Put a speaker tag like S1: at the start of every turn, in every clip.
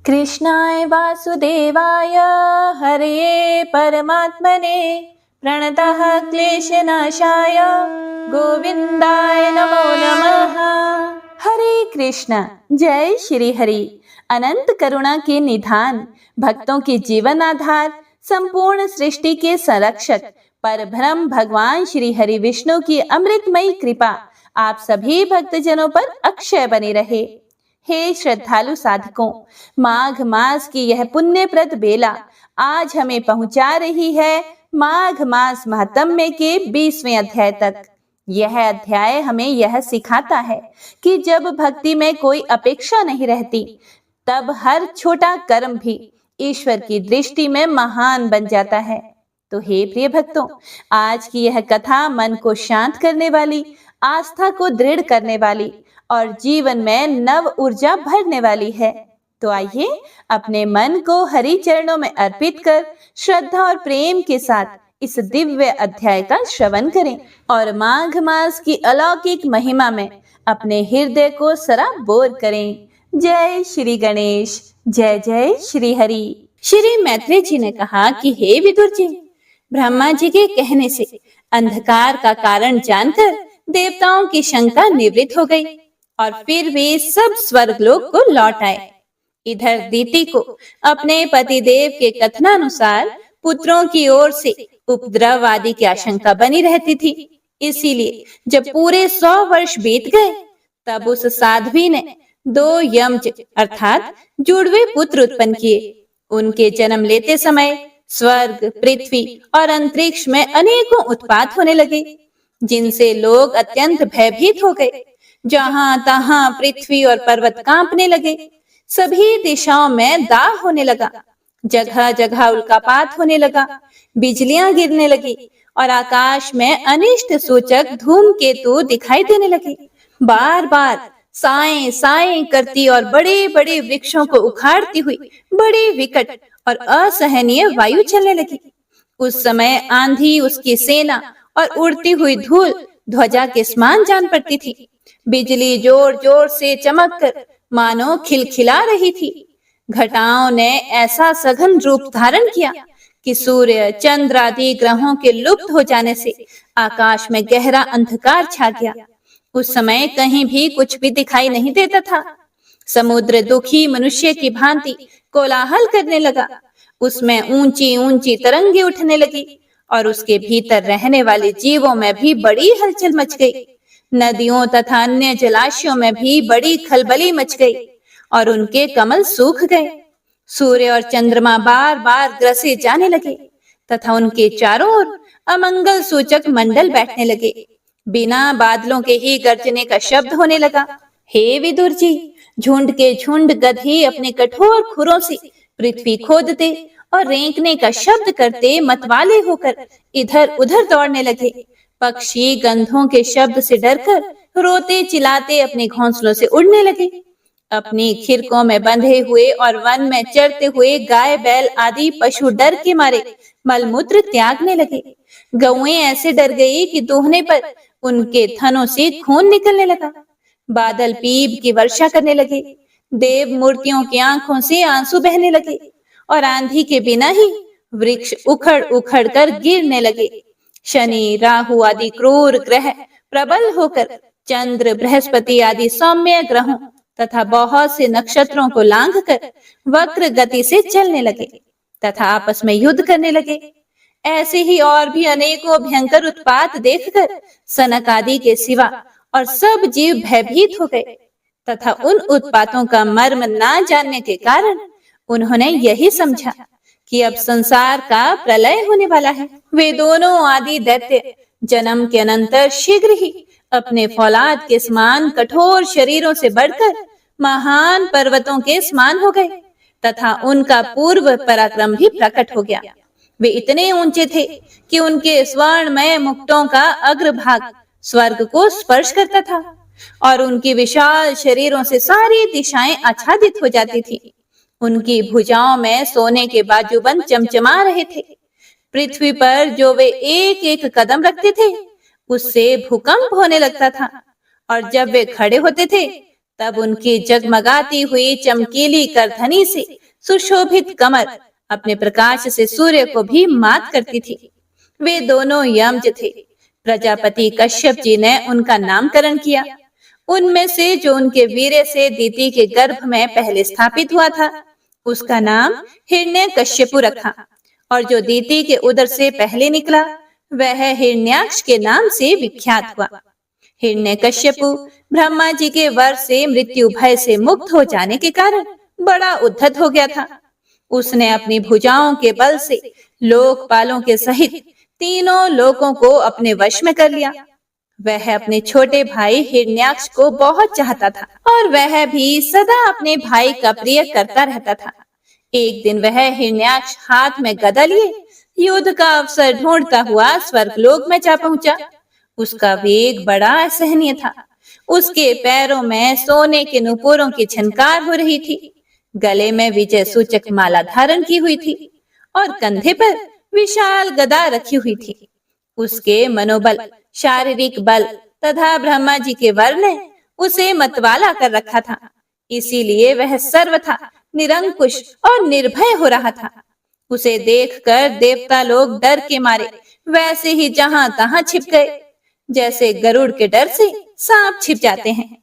S1: कृष्णाय वासुदेवाय हरये परमात्मने प्रणतः क्लेशनाशाय गोविंदाय नमो नमः। हरे कृष्ण। जय श्री हरि। अनंत करुणा के निधान, भक्तों के जीवन आधार, संपूर्ण सृष्टि के संरक्षक परब्रह्म भगवान श्री हरि विष्णु की अमृतमयी कृपा आप सभी भक्तजनों पर अक्षय बनी रहे। हे श्रद्धालु साधकों, माघ मास की यह पुण्यप्रद बेला आज हमें पहुंचा रही है माघ मास महात्म्य के 20वें अध्याय तक। यह अध्याय हमें यह सिखाता है कि जब भक्ति में कोई अपेक्षा नहीं रहती, तब हर छोटा कर्म भी ईश्वर की दृष्टि में महान बन जाता है। तो हे प्रिय भक्तों, आज की यह कथा मन को शांत करने वाली, आस्था को दृढ़ करने वाली और जीवन में नव ऊर्जा भरने वाली है। तो आइए अपने मन को हरि चरणों में अर्पित कर श्रद्धा और प्रेम के साथ इस दिव्य अध्याय का श्रवण करें और माघ मास की अलौकिक महिमा में अपने हृदय को सराबोर करें। जय श्री गणेश। जय जय श्री हरि। श्री मैत्रेय जी ने कहा कि हे विदुर जी, ब्रह्मा जी के कहने से अंधकार का कारण जानकर देवताओं की शंका निवृत्त हो गई और फिर वे सब स्वर्गलोक को लौट आए। इधर दीति को अपने पतिदेव के कथनानुसार पुत्रों की ओर से उपद्रव आदि की आशंका बनी रहती थी। इसीलिए जब पूरे 100 वर्ष बीत गए, तब उस साध्वी ने 2 यमज अर्थात जुड़वे पुत्र उत्पन्न किए। उनके जन्म लेते समय स्वर्ग, पृथ्वी और अंतरिक्ष में अनेकों उत्पात होने लगे, जिनसे लोग अत्यंत भयभीत हो गए। जहां तहां पृथ्वी और पर्वत कांपने लगे, सभी दिशाओं में दाह होने लगा, जगह जगह उल्कापात होने लगा, बिजलियां गिरने लगी और आकाश में अनिष्ट सूचक धूमकेतु दिखाई देने लगे। बार बार साएं साएं करती और बड़े बड़े वृक्षों को उखाड़ती हुई बड़ी विकट और असहनीय वायु चलने लगी। उस समय आंधी, उसकी सेना और उड़ती हुई धूल ध्वजा के समान जान पड़ती थी। बिजली जोर जोर से चमककर मानो खिलखिला रही थी। घटाओं ने ऐसा सघन रूप धारण किया कि सूर्य, चंद्र आदि ग्रहों के लुप्त हो जाने से आकाश में गहरा अंधकार छा गया। उस समय कहीं भी कुछ भी दिखाई नहीं देता था। समुद्र दुखी मनुष्य की भांति कोलाहल करने लगा। उसमें ऊंची ऊंची तरंगे उठने लगी और उसके भीतर रहने वाले जीवों में भी बड़ी हलचल मच गई। नदियों तथा अन्य जलाशयों में भी बड़ी खलबली मच गई और उनके कमल सूख गए। सूर्य और चंद्रमा बार बार ग्रसे जाने लगे तथा उनके चारों ओर अमंगल सूचक मंडल बैठने लगे। बिना बादलों के ही गर्जने का शब्द होने लगा। हे विदुर जी, झुंड के झुंड गधे अपने कठोर खुरों से पृथ्वी खोदते और रेंकने का शब्द करते मतवाले होकर इधर उधर दौड़ने लगे। पक्षी गंधों के शब्द से डरकर रोते चिल्लाते अपने घोंसलों से उड़ने लगे। अपनी खिरकों में बंधे हुए और वन में चरते हुए गाय बैल आदि पशु डर के मारे मलमूत्र त्यागने लगे। गौएं ऐसे डर गई कि दूहने पर उनके थनों से खून निकलने लगा। बादल पीप की वर्षा करने लगे। देव मूर्तियों की आंखों से आंसू बहने लगे और आंधी के बिना ही वृक्ष उखड़ उखड़ कर गिरने लगे। शनि, राहु आदि क्रूर ग्रह प्रबल होकर चंद्र, बृहस्पति आदि सौम्य ग्रहों तथा बहुत से नक्षत्रों को लांघकर वक्र गति से चलने लगे तथा आपस में युद्ध करने लगे। ऐसे ही और भी अनेकों भयंकर उत्पात देखकर सनक आदि के सिवा और सब जीव भयभीत हो गए तथा उन उत्पातों का मर्म ना जानने के कारण उन्होंने यही समझा कि अब संसार का प्रलय होने वाला है। वे दोनों आदि दैत्य जन्म के अनंतर शीघ्र ही अपने फौलाद के समान कठोर शरीरों से बढ़कर महान पर्वतों के समान हो गए तथा उनका पूर्व पराक्रम भी प्रकट हो गया। वे इतने ऊंचे थे कि उनके स्वर्णमय मुकुटों का अग्रभाग स्वर्ग को स्पर्श करता था और उनकी विशाल शरीरों से सारी दिशाएं आच्छादित हो जाती थी। उनकी भुजाओं में सोने के बाजूबंद चमचमा रहे थे। पृथ्वी पर जो वे एक एक कदम रखते थे, उससे भूकंप होने लगता था और जब वे खड़े होते थे तब उनकी जगमगाती हुई चमकीली करधनी से सुशोभित कमर अपने प्रकाश से सूर्य को भी मात करती थी। वे दोनों यमज थे। प्रजापति कश्यप जी ने उनका नामकरण किया। उनमें से जो उनके वीर्य से दीति के गर्भ में पहले स्थापित हुआ था, उसका नाम हिरण्यकश्यपु रखा, और जो दीति के उदर से पहले निकला वह हिरण्याक्ष के नाम से विख्यात हुआ। हिरण्यकश्यपु ब्रह्मा जी के वर से मृत्यु भय से मुक्त हो जाने के कारण बड़ा उद्धत हो गया था। उसने अपनी भुजाओं के बल से लोकपालों के सहित तीनों लोकों को अपने वश में कर लिया। वह अपने छोटे भाई हिरण्याक्ष को बहुत चाहता था और वह भी सदा अपने भाई का प्रिय करता रहता था। एक दिन वह हिरण्याक्ष हाथ में गदा लिए युद्ध का अवसर ढूंढता हुआ स्वर्गलोक में जा पहुंचा। उसका वेग बड़ा असहनीय था। उसके पैरों में सोने के नुपुरों की झनकार हो रही थी। गले में विजय सूचक माला धारण की हुई थी और कंधे पर विशाल गदा रखी हुई थी। उसके मनोबल, शारीरिक बल तथा ब्रह्मा जी के वर ने उसे मतवाला कर रखा था। इसीलिए वह सर्वथा निरंकुश और निर्भय हो रहा था। उसे देखकर देवता लोग डर के मारे वैसे ही जहां तहां छिप गए, जैसे गरुड़ के डर से सांप छिप जाते हैं।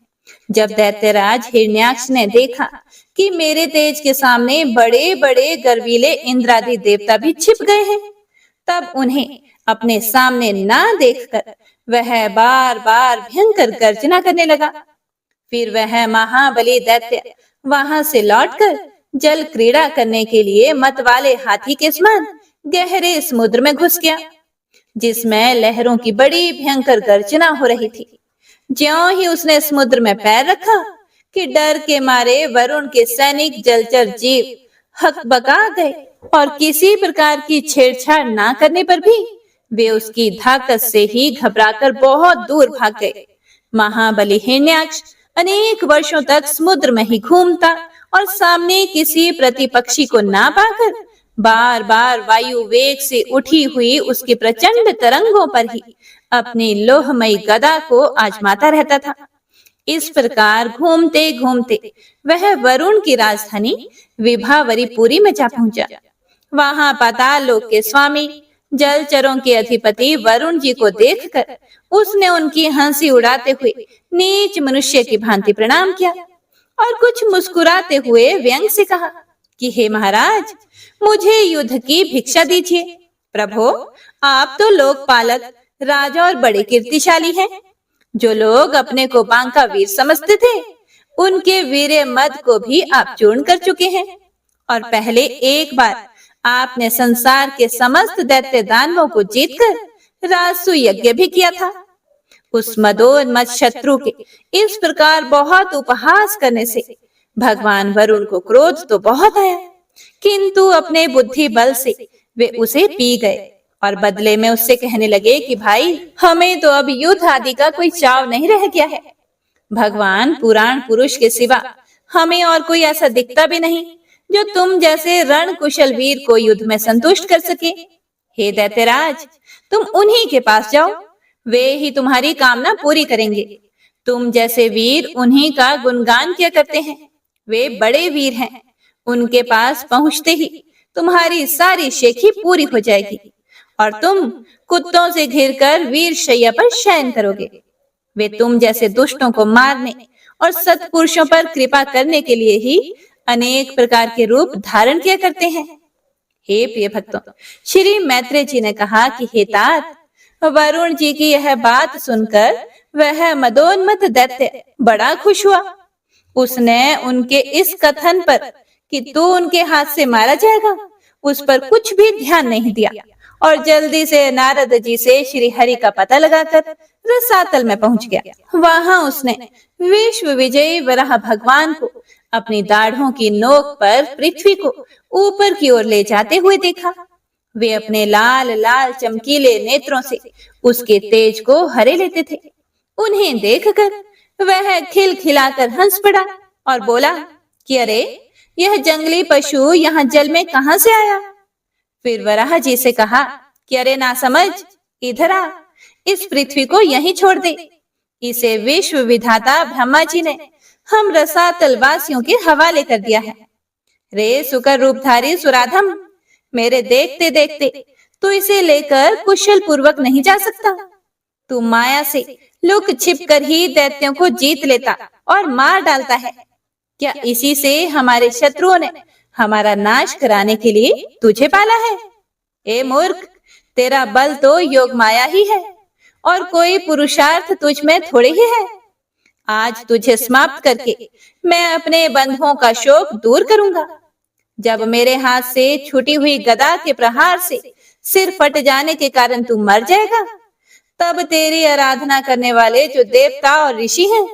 S1: जब दैत्यराज हिरण्याक्ष ने देखा कि मेरे तेज के सामने बड़े बड़े गर्वीले इंद्रादि देवता भी छिप गए हैं, तब उन्हें अपने सामने ना देखकर वह बार बार भयंकर गर्जना करने लगा। फिर वह महाबली दैत्य वहां से लौटकर जल क्रीड़ा करने के लिए मतवाले हाथी के समान गहरे समुद्र में घुस गया, जिसमें लहरों की बड़ी भयंकर गर्जना हो रही थी। ज्यों ही उसने समुद्र में पैर रखा कि डर के मारे वरुण के सैनिक जलचर जीव हकबका गए और किसी प्रकार की छेड़छाड़ ना करने पर भी वे उसकी ताकत से ही घबराकर बहुत दूर भाग गए। महाबली हिरण्याक्ष अनेक वर्षों तक समुद्र में ही घूमता और सामने किसी प्रतिपक्षी को ना पाकर बार बार वायु वेग से उठी हुई उसकी प्रचंड तरंगों पर ही अपनी लोहमयी गदा को आजमाता रहता था। इस प्रकार घूमते घूमते वह वरुण की राजधानी विभावरीपुरी में जा पहुंचा। वहां पाताल लोक के स्वामी जलचरों के अधिपति वरुण जी को देखकर उसने उनकी हंसी उड़ाते हुए नीच मनुष्य की भांति प्रणाम किया और कुछ मुस्कुराते हुए व्यंग से कहा कि हे महाराज, मुझे युद्ध की भिक्षा दीजिए। प्रभो, आप तो लोकपालक, राजा और बड़े कीर्तिशाली हैं। जो लोग अपने को बांका वीर समझते थे, उनके वीर्य मद को भी आप चूर्ण कर चुके हैं। और पहले एक बार आपने संसार के समस्त दैत्य दानवों को जीतकर राजसु यज्ञ भी किया था। उस मदोन्मत्त शत्रु के इस प्रकार बहुत उपहास करने से भगवान वरुण को क्रोध तो बहुत आया, किंतु अपने बुद्धि बल से वे उसे पी गए और बदले में उससे कहने लगे कि भाई, हमें तो अब युद्ध आदि का कोई चाव नहीं रह गया है। भगवान पुराण पुरुष के सिवा हमें और कोई ऐसा दिखता भी नहीं जो तुम जैसे रण कुशल वीर को युद्ध में संतुष्ट कर सके। हे दैत्यराज, तुम उन्हीं के पास जाओ, वे ही तुम्हारी कामना पूरी करेंगे। तुम जैसे वीर उन्हीं का गुणगान किया करते हैं। वे बड़े वीर हैं, उनके पास पहुंचते ही तुम्हारी सारी शेखी पूरी हो जाएगी और तुम कुत्तों से घिरकर वीर शैया पर शयन करोगे। वे तुम जैसे दुष्टों को मारने और सत्पुरुषों पर कृपा करने के लिए ही अनेक प्रकार के रूप धारण किया करते हैं। हे प्रिय भक्तों, श्री मैत्रेय जी ने कहा कि हे तात, वरुण जी की यह बात सुनकर वह मदोन्मत्त दैत्य बड़ा खुश हुआ। उसने उनके इस कथन पर कि तू उनके हाथ से मारा जाएगा, उस पर कुछ भी ध्यान नहीं दिया और जल्दी से नारद जी से श्री हरि का पता लगाकर रसातल में पहुंच गया। वहां उसने विश्व विजयी वराह भगवान को अपनी दाढ़ों की नोक पर पृथ्वी को ऊपर की ओर ले जाते हुए देखा। वे अपने लाल लाल चमकीले नेत्रों से उसके तेज को हरे लेते थे। उन्हें देखकर वह खिलखिलाकर हंस पड़ा और बोला कि अरे, यह जंगली पशु यहाँ जल में कहां से आया? फिर वराह जी से कहा कि अरे नासमझ, इधर आ, इस पृथ्वी को यहीं छोड़ दे। इसे विश्व विधाता ब्रह्मा जी ने हम रसातल वासियों के हवाले कर दिया है। रे सुकर रूपधारी सुराधम, मेरे देखते देखते तू इसे लेकर कुशल पूर्वक नहीं जा सकता। तू माया से लुक छिप कर ही दैत्यों को जीत लेता और मार डालता है। क्या इसी से हमारे शत्रुओं ने हमारा नाश कराने के लिए तुझे पाला है? ए मूर्ख, तेरा बल तो योग माया ही है और कोई पुरुषार्थ तुझ में थोड़े ही है। आज तुझे समाप्त करके मैं अपने बंधुओं का शोक दूर करूंगा। जब मेरे हाथ से छूटी हुई गदा के प्रहार से सिर फट जाने के कारण तू मर जाएगा, तब तेरी आराधना करने वाले जो देवता और ऋषि हैं,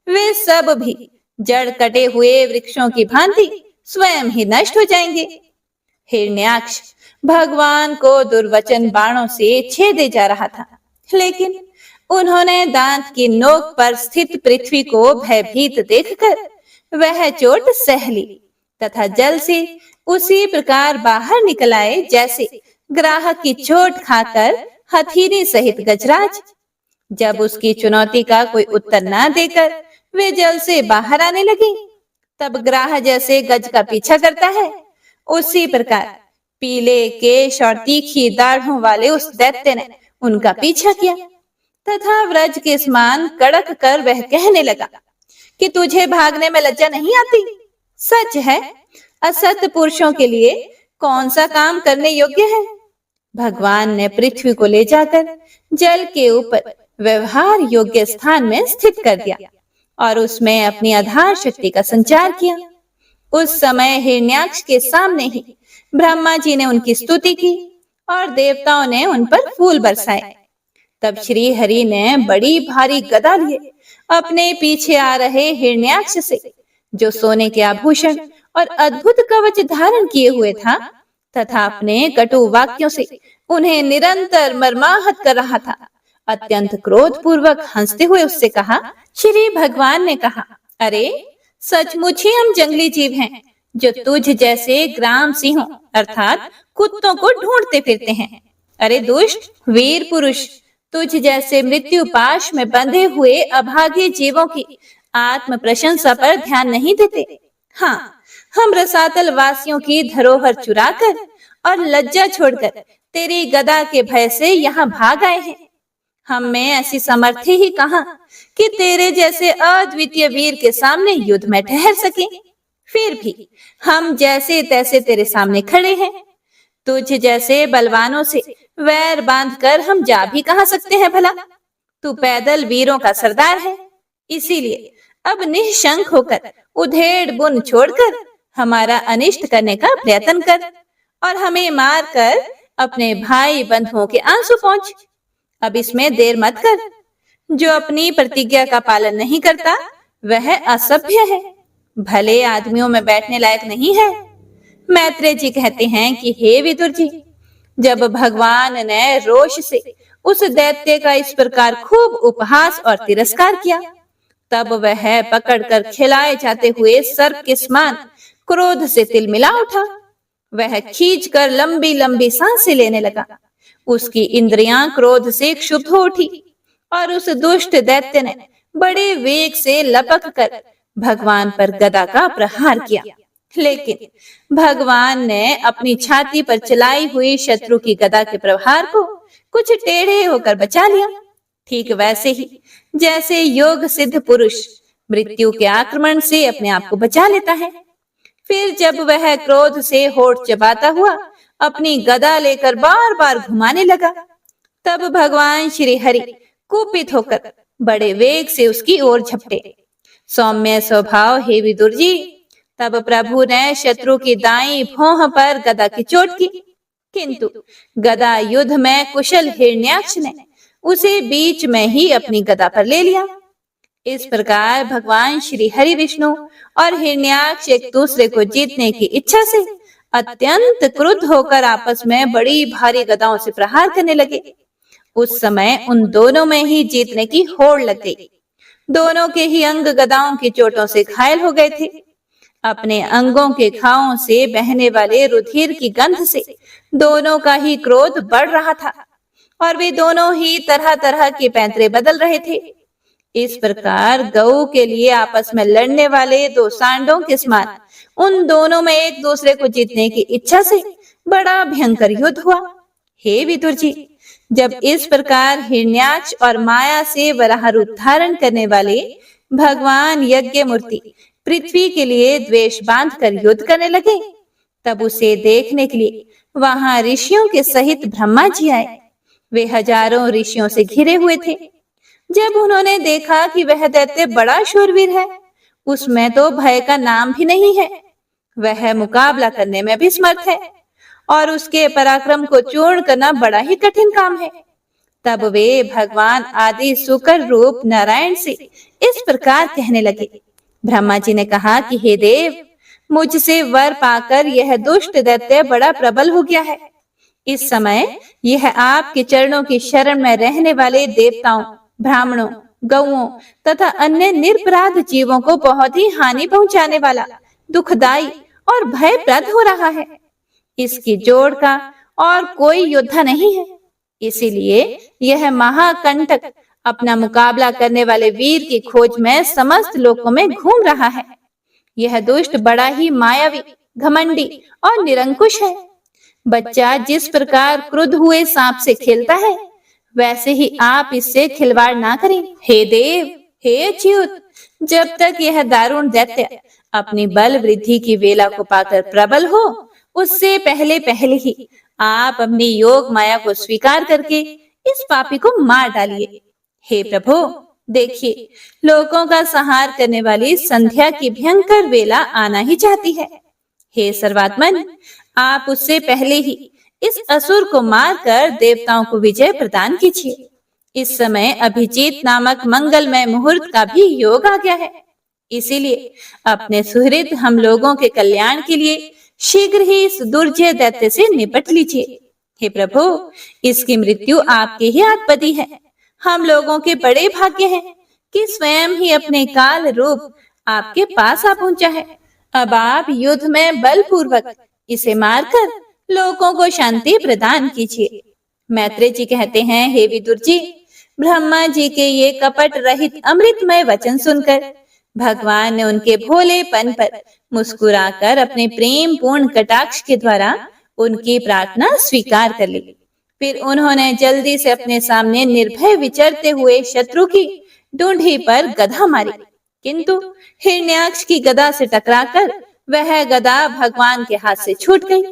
S1: वे सब भी जड़ कटे हुए वृक्षों की भांति स्वयं ही नष्ट हो जाएंगे। हिरण्याक्ष भगवान को दुर्वचन बाणों से छेदे जा रहा था, लेकिन उन्होंने दांत की नोक पर स्थित पृथ्वी को भयभीत देखकर वह चोट सह ली तथा जल से उसी प्रकार बाहर निकल आए जैसे ग्राहक की चोट खाकर हथीनी सहित गजराज। जब उसकी चुनौती का कोई उत्तर न देकर वे जल से बाहर आने लगे, तब ग्राह जैसे गज का पीछा करता है, उसी प्रकार पीले केश और तीखी दाढ़ों वाले उस दैत्य ने उनका पीछा किया तथा व्रज के समान कड़क कर वह कहने लगा कि तुझे भागने में लज्जा नहीं आती? सच है, असत पुरुषों के लिए कौन सा काम करने योग्य है? भगवान ने पृथ्वी को ले जाकर जल के ऊपर व्यवहार योग्य स्थान में स्थित कर दिया और उसमें अपनी आधार शक्ति का संचार किया। उस समय हिरण्याक्ष के सामने ही ब्रह्मा जी ने उनकी स्तुति की और देवताओं ने उन पर फूल बरसाए। तब श्री हरि ने बड़ी भारी गदा लिए अपने पीछे आ रहे हिरण्याक्ष से, जो सोने के आभूषण और अद्भुत कवच धारण किए हुए था, तथा अपने कटु वाक्यों से उन्हें निरंतर मर्माहत कर रहा था, अत्यंत क्रोध पूर्वक हंसते हुए उससे कहा। श्री भगवान ने कहा, अरे सचमुच ही हम जंगली जीव हैं, जो तुझ जैसे ग्राम सिंहों अर्थात कुत्तों को ढूंढते फिरते हैं। अरे दुष्ट वीर पुरुष, तुझ जैसे मृत्यु पाश में बंधे हुए अभागे जीवों की आत्म प्रशंसा पर ध्यान नहीं देते। हाँ, हम रसातल वासियों की धरोहर चुराकर और लज्जा छोड़कर तेरी गदा के भय से यहाँ भाग आए हैं। हम में ऐसी समर्थ ही कहाँ कि तेरे जैसे अद्वितीय वीर के सामने युद्ध में ठहर सके। फिर भी हम जैसे तैसे तेरे सामने खड़े हैं। तुझ जैसे बलवानों से वैर बांधकर हम जा भी कहाँ सकते हैं भला? तू पैदल वीरों का सरदार है, इसीलिए अब निशंक होकर उधेड़ बुन छोड़कर हमारा अनिष्ट करने का प्रयत्न कर और हमें मार कर अपने भाई बंधुओं के आंसू पहुंच। अब इसमें देर मत कर। जो अपनी प्रतिज्ञा का पालन नहीं करता वह असभ्य है, भले आदमियों में बैठने लायक नहीं है। मैत्रेय जी कहते हैं कि हे विदुर जी, जब भगवान ने रोष से उस दैत्य का इस प्रकार खूब उपहास और तिरस्कार किया, तब वह पकड़कर खिलाए जाते हुए सर्प के समान क्रोध से तिलमिला उठा। वह खींचकर लंबी लंबी सांसें लेने लगा। उसकी इंद्रियां क्रोध से क्षुब्ध हो उठी और उस दुष्ट दैत्य ने बड़े वेग से लपक कर भगवान पर गदा का प्रहार किया, लेकिन भगवान ने अपनी छाती पर चलाई हुई शत्रु की गदा के प्रहार को कुछ टेढ़े होकर बचा लिया। ठीक वैसे ही जैसे योग सिद्ध पुरुष मृत्यु के आक्रमण से अपने आप को बचा लेता है। फिर जब वह क्रोध से होठ चबाता हुआ अपनी गदा लेकर बार बार घुमाने लगा, तब भगवान श्री हरि कुपित होकर बड़े वेग से उसकी ओर झपटे। सौम्य स्वभाव हे विदुर जी, तब प्रभु ने शत्रु की दाईं भौं पर गदा की चोट की, किंतु गदा युद्ध में कुशल हिरण्याक्ष ने उसे बीच में ही अपनी गदा पर ले लिया। इस प्रकार भगवान श्री हरि विष्णु और हिरण्याक्ष एक दूसरे को जीतने की इच्छा से अत्यंत क्रुद्ध होकर आपस में बड़ी भारी गदाओं से प्रहार करने लगे। उस समय उन दोनों में ही जीतने की होड़ लग गई। दोनों के ही अंग गदाओं की चोटों से घायल हो गए थे। अपने अंगों के घावों से बहने वाले रुधिर की गंध से दोनों का ही क्रोध बढ़ रहा था और वे दोनों ही तरह तरह के पैंतरे बदल रहे थे। इस प्रकार गऊ के लिए आपस में लड़ने वाले दो सांडों के समान उन दोनों में एक दूसरे को जीतने की इच्छा से बड़ा भयंकर युद्ध हुआ। हे विदुर जी, जब इस प्रकार हिरण्याक्ष और माया से वराह रूप धारण करने वाले भगवान यज्ञ मूर्ति पृथ्वी के लिए द्वेष बांध कर युद्ध करने लगे, तब उसे देखने के लिए वहां ऋषियों के सहित ब्रह्मा जी आए। वे हजारों ऋषियों से घिरे हुए थे। जब उन्होंने देखा कि वह दैत्य बड़ा शूरवीर है, उसमें तो भय का नाम भी नहीं है, वह मुकाबला करने में भी समर्थ है और उसके पराक्रम को चूर्ण करना बड़ा ही कठिन काम है, तब वे भगवान आदि सुकर रूप नारायण से इस प्रकार कहने लगे। ब्रह्मा जी ने कहा कि हे देव, मुझसे वर पाकर यह दुष्ट दैत्य बड़ा प्रबल हो गया है। इस समय यह आपके चरणों की शरण में रहने वाले देवताओं, ब्राह्मणों, गौओं तथा अन्य निरपराध जीवों को बहुत ही हानि पहुंचाने वाला, दुखदाई और भयप्रद हो रहा है। इसकी जोड़ का और कोई योद्धा नहीं है, इसीलिए यह महाकंटक अपना मुकाबला करने वाले वीर की खोज में समस्त लोकों में घूम रहा है। यह दुष्ट बड़ा ही मायावी, घमंडी और निरंकुश है। बच्चा जिस प्रकार क्रुद्ध हुए सांप से खेलता है, वैसे ही आप इससे खिलवाड़ ना करें। हे देव, हे अच्युत, जब तक यह दारुण दैत्य अपनी बल वृद्धि की वेला को पाकर प्रबल हो, उससे पहले पहले ही आप अपनी योग माया को स्वीकार करके इस पापी को मार डालिए। हे प्रभु, देखिए, लोगों का संहार करने वाली संध्या की भयंकर वेला आना ही चाहती है। हे सर्वात्मन, आप उससे पहले ही इस असुर को मारकर देवताओं को विजय प्रदान कीजिए। इस समय अभिजीत नामक मंगलमय मुहूर्त का भी योग आ गया है, इसीलिए अपने सुहृद हम लोगों के कल्याण के लिए शीघ्र ही इस दुर्जय दैत्य से निपट लीजिए। हे प्रभु, इसकी मृत्यु आपके ही हाथ है। हम लोगों के बड़े भाग्य हैं कि स्वयं ही अपने काल रूप आपके पास आ पहुंचा है। अब आप युद्ध में बलपूर्वक इसे मारकर लोगों को शांति प्रदान कीजिए। मैत्रेय जी कहते हैं, हे विदुर जी, ब्रह्मा जी के ये कपट रहित अमृतमय वचन सुनकर भगवान ने उनके भोलेपन पर मुस्कुराकर अपने प्रेम पूर्ण कटाक्ष के द्वारा उनकी प्रार्थना स्वीकार कर ली। फिर उन्होंने जल्दी से अपने सामने निर्भय विचरते हुए शत्रु की ढूंढी पर गदा मारी, किंतु हिरण्याक्ष की गदा से टकराकर वह गदा भगवान के हाथ से छूट गई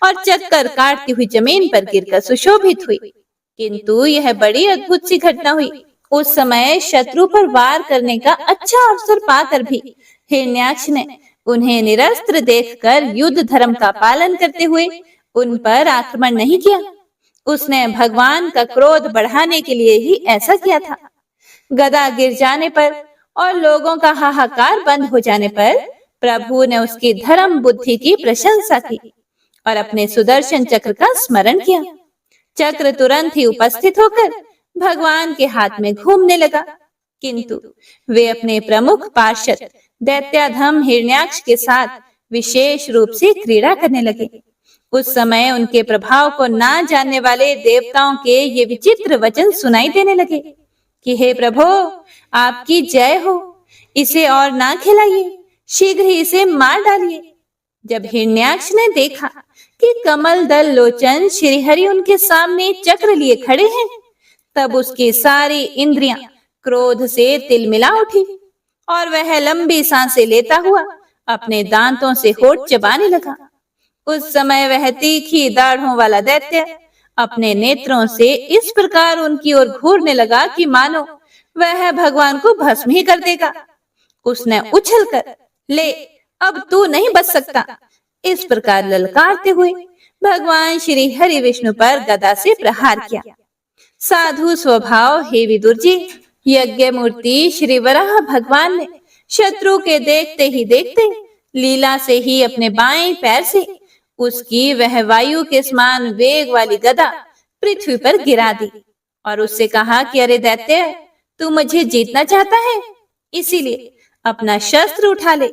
S1: और चक्कर काटती हुई जमीन पर गिरकर सुशोभित हुई। किंतु यह बड़ी अद्भुत सी घटना हुई। उस समय शत्रु पर वार करने का अच्छा अवसर पाकर भी हिरण्याक्ष ने उन्हें निरस्त्र देखकर युद्ध धर्म का पालन करते हुए उन पर आक्रमण नहीं किया। उसने भगवान का क्रोध बढ़ाने के लिए ही ऐसा किया था। गदा गिर जाने पर और लोगों का हाहाकार बंद हो जाने पर प्रभु ने उसकी धर्म बुद्धि की प्रशंसा की और अपने सुदर्शन चक्र का स्मरण किया। चक्र तुरंत ही उपस्थित होकर भगवान के हाथ में घूमने लगा, किंतु वे अपने प्रमुख पार्षद दैत्याधम हिरण्याक्ष के साथ विशेष रूप से क्रीड़ा करने लगे। उस समय उनके प्रभाव को ना जानने वाले देवताओं के ये विचित्र वचन सुनाई देने लगे कि हे प्रभु, आपकी जय हो, इसे और ना खिलाइए, शीघ्र ही इसे मार डालिए। जब हिरण्याक्ष ने देखा कि कमल दल लोचन श्रीहरि उनके सामने चक्र लिए खड़े हैं, तब उसकी सारी इंद्रियां क्रोध से तिलमिला उठी और वह लंबी सांसें लेता हुआ अपने दांतों से होठ चबाने लगा। उस समय वह तीखी दाढ़ों वाला दैत्य अपने नेत्रों से इस प्रकार उनकी ओर घूरने लगा कि मानो वह भगवान को भस्म ही कर देगा। उसने उछलकर, ले, अब तू नहीं बच सकता, इस प्रकार ललकारते हुए भगवान श्री हरि विष्णु पर गदा से प्रहार किया। साधु स्वभाव हे विदुर जी, यज्ञ मूर्ति श्री वराह भगवान ने शत्रु के देखते ही देखते लीला से ही अपने बाएं पैर से उसकी वह वायु के समान वेग वाली गदा पृथ्वी पर गिरा दी और उससे कहा कि अरे दैत्य, तू मुझे जीतना चाहता है, इसीलिए अपना शस्त्र उठा ले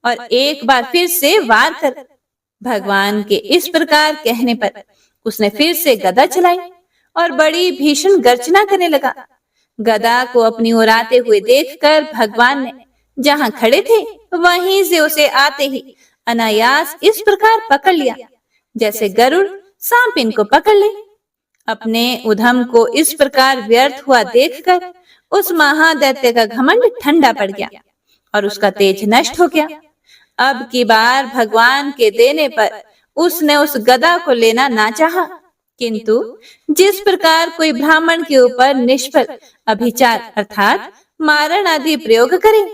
S1: और एक बार फिर से वार कर। भगवान के इस प्रकार कहने पर उसने फिर से गदा चलाई और बड़ी भीषण गर्जना करने लगा। गदा को अपनी ओर आते हुए देखकर भगवान ने जहां खड़े थे वहीं से उसे आते ही अनायास इस प्रकार पकड़ लिया जैसे गरुड़ सांपिन को पकड़ ले। अपने उधम को इस प्रकार व्यर्थ हुआ देखकर उस महादैत्य का घमंड ठंडा पड़ गया और उसका तेज नष्ट हो गया। अब की बार भगवान के देने पर उसने उस गदा को लेना ना चाहा, किंतु जिस प्रकार कोई ब्राह्मण के ऊपर निष्फल अभिचार अर्थात मारण आदि प्रयोग करे,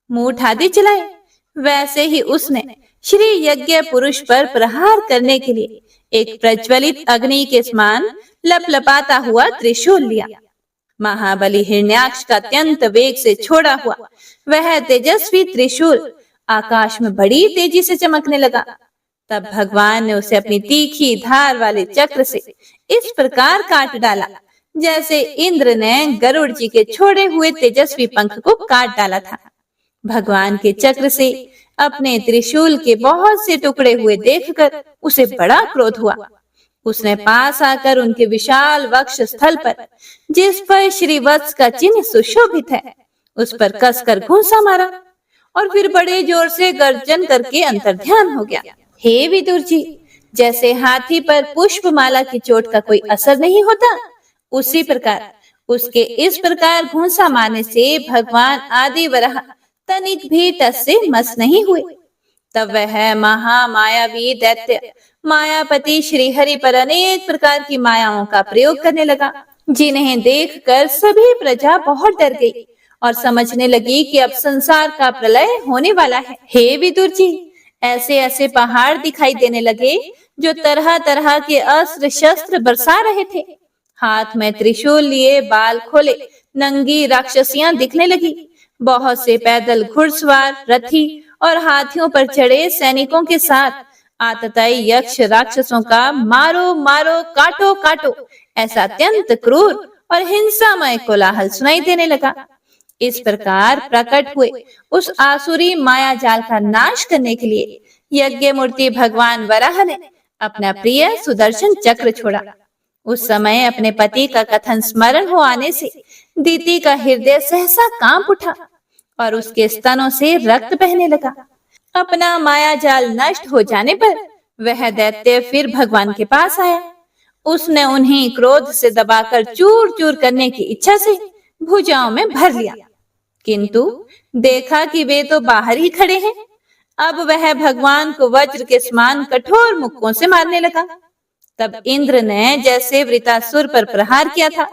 S1: मूठ आदि चलाए, वैसे ही उसने श्री यज्ञ पुरुष पर प्रहार करने के लिए एक प्रज्वलित अग्नि के समान लपलपाता हुआ त्रिशूल लिया। महाबली हिरण्याक्ष का अत्यंत वेग से छोड़ा हुआ वह तेजस्वी त्रिशूल आकाश में बड़ी तेजी से चमकने लगा। तब भगवान ने उसे अपनी तीखी धार वाले चक्र से इस प्रकार काट डाला जैसे इंद्र ने गरुड़ जी के छोड़े हुए तेजस्वी पंख को काट डाला था। भगवान के चक्र से अपने त्रिशूल के बहुत से टुकड़े हुए देखकर उसे बड़ा क्रोध हुआ। उसने पास आकर उनके विशाल वक्ष स्थल पर, जिस पर श्री वत्स का चिन्ह सुशोभित है, उस पर कसकर घूंसा मारा और फिर बड़े जोर से गर्जन करके अंतर्ध्यान हो गया। हे विदुर जी, जैसे हाथी पर पुष्पमाला की चोट का कोई असर नहीं होता, उसी प्रकार उसके इस प्रकार घूंसा मारने से भगवान आदि वराह तनिक भी टस से मस नहीं हुए। तब वह महामायावी दैत्य मायापति श्रीहरि पर अनेक प्रकार की मायाओं का प्रयोग करने लगा, जिन्हें देखकर सभी प्रजा बहुत डर गई और समझने लगी कि अब संसार का प्रलय होने वाला है। हे विदुर जी, ऐसे ऐसे पहाड़ दिखाई देने लगे जो तरह तरह के अस्त्र शस्त्र बरसा रहे थे। हाथ में त्रिशूल लिए बाल खोले नंगी राक्षसियां दिखने लगी। बहुत से पैदल घुड़सवार, रथी और हाथियों पर चढ़े सैनिकों के साथ आतताई यक्ष राक्षसों का मारो मारो काटो काटो ऐसा अत्यंत क्रूर और हिंसामय कोलाहल सुनाई देने लगा। इस प्रकार प्रकट हुए उस आसुरी माया जाल का नाश करने के लिए यज्ञ मूर्ति भगवान वराह ने अपना प्रिय सुदर्शन चक्र छोड़ा। उस समय अपने पति का कथन स्मरण हो आने से दीति का हृदय सहसा कांप उठा और उसके स्तनों से रक्त बहने लगा। अपना माया जाल नष्ट हो जाने पर वह दैत्य फिर भगवान के पास आया। उसने उन्हें क्रोध से दबाकर चूर चूर करने की इच्छा से भुजाओं में भर लिया, किंतु देखा कि वे तो बाहर ही खड़े हैं। अब वह भगवान को वज्र के समान कठोर मुक्कों से मारने लगा। तब इंद्र ने जैसे वृतासुर पर प्रहार किया था,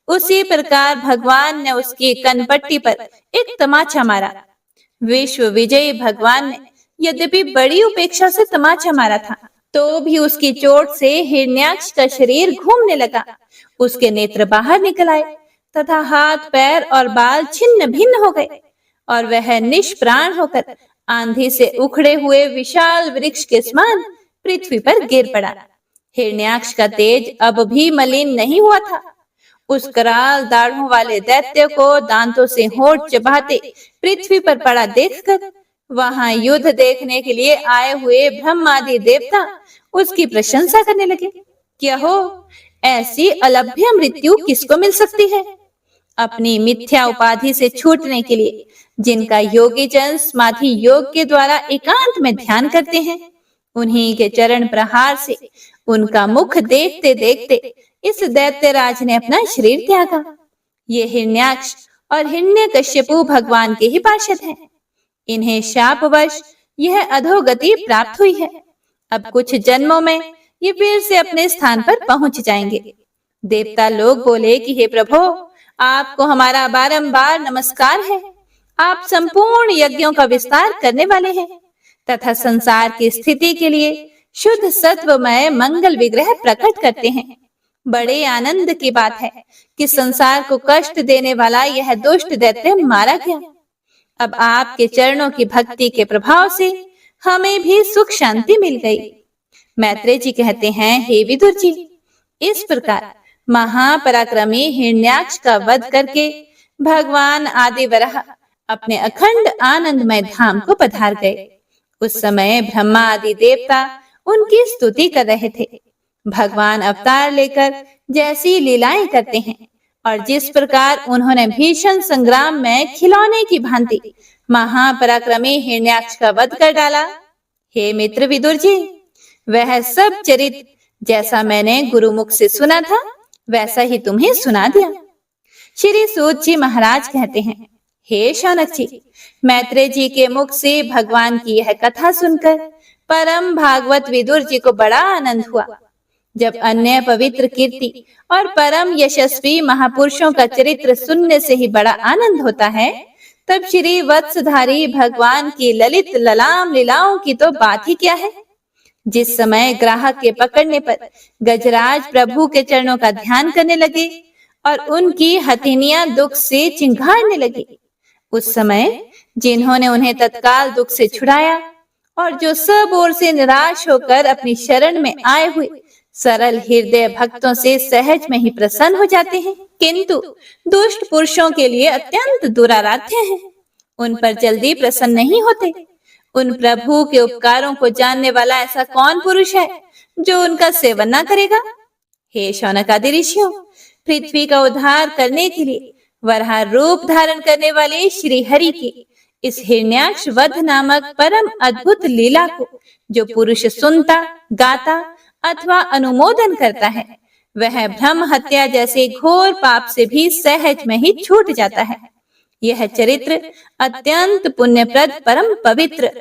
S1: उसी प्रकार भगवान ने उसकी कनपट्टी पर एक तमाचा मारा। विश्व विजयी भगवान ने यद्यपि बड़ी उपेक्षा से तमाचा मारा था, तो भी उसकी चोट से हिरण्याक्ष का शरीर घूमने लगा। उसके नेत्र बाहर निकल आए तथा हाथ पैर और बाल छिन्न भिन्न हो गए और वह निष्प्राण होकर आंधी से उखड़े हुए विशाल वृक्ष के समान पृथ्वी पर गिर पड़ा। हिरण्याक्ष का तेज अब भी मलिन नहीं हुआ था। उस कराल दाढ़ों वाले दैत्य को दांतों से होंठ चबाते पृथ्वी पर पड़ा देखकर वहां युद्ध देखने के लिए आए हुए ब्रह्मादि देवता उसकी प्रशंसा करने लगे। क्या हो, ऐसी अलभ्य मृत्यु किसको मिल सकती है? अपनी मिथ्या उपाधि से छूटने के लिए जिनका योगी जन समाधि योग के द्वारा एकांत में ध्यान करते हैं, उन्हीं के चरण प्रहार से उनका मुख देखते देखते इस दैत्यराज ने अपना शरीर त्यागा। ये हिरण्याक्ष और हिरण्यकश्यपु भगवान के ही पार्षद हैं। इन्हें शापवश यह अधोगति प्राप्त हुई है। अब कुछ जन्मों में ये फिर से अपने स्थान पर पहुंच जाएंगे। देवता लोग बोले कि हे प्रभु, आपको हमारा बारंबार नमस्कार है। आप संपूर्ण यज्ञों का विस्तार करने वाले हैं तथा संसार की स्थिति के लिए शुद्ध सत्वमय मंगल विग्रह प्रकट करते हैं। बड़े आनंद की बात है कि संसार को कष्ट देने वाला यह दुष्ट दैत्य मारा गया। अब आपके चरणों की भक्ति के प्रभाव से हमें भी सुख शांति मिल गई। मैत्रेय जी कहते हैं, हे विदुर जी, इस प्रकार महापराक्रमी हिरण्याक्ष का वध करके भगवान आदिवराह अपने अखंड आनंदमय धाम को पधार गए। उस समय ब्रह्मा आदि देवता उनकी स्तुति कर रहे थे। भगवान अवतार लेकर जैसी लीलाएं करते हैं, और जिस प्रकार उन्होंने भीषण संग्राम में खिलौने की भांति महापराक्रमी हिरण्याक्ष का वध कर डाला, हे मित्र विदुर जी, वह सब चरित्र जैसा मैंने गुरुमुख से सुना था वैसा ही तुम्हें सुना दिया। श्री सूत जी महाराज कहते हैं, हे शौनक जी, मैत्रेय जी के मुख से भगवान की यह कथा सुनकर परम भागवत विदुर जी को बड़ा आनंद हुआ। जब अन्य पवित्र कीर्ति और परम यशस्वी महापुरुषों का चरित्र सुनने से ही बड़ा आनंद होता है, तब श्री वत्सधारी भगवान की ललित ललाम लीलाओं की तो बात ही क्या है। जिस समय ग्राहक के पकड़ने पर गजराज प्रभु के चरणों का ध्यान करने लगे और उनकी हथेलियां दुख से चिंघाड़ने लगी, उस समय जिन्होंने उन्हें तत्काल दुख से छुड़ाया और जो सब ओर से निराश होकर अपनी शरण में आए हुए सरल हृदय भक्तों से सहज में ही प्रसन्न हो जाते हैं, किंतु दुष्ट पुरुषों के लिए अत्यंत दुराराध्य हैं, उन पर जल्दी प्रसन्न नहीं होते। उन प्रभु के उपकारों को जानने वाला ऐसा कौन पुरुष है जो उनका सेवन ना करेगा। हे शौनकादि ऋषियों, पृथ्वी का उद्धार करने के लिए वराह रूप धारण करने वाले श्री हरि की इस हिरण्याक्ष वध नामक परम अद्भुत लीला को जो पुरुष सुनता, गाता अथवा अनुमोदन करता है, वह ब्रह्म हत्या जैसे घोर पाप से भी सहज में ही छूट जाता है। यह चरित्र अत्यंत पुण्यप्रद, परम पवित्र,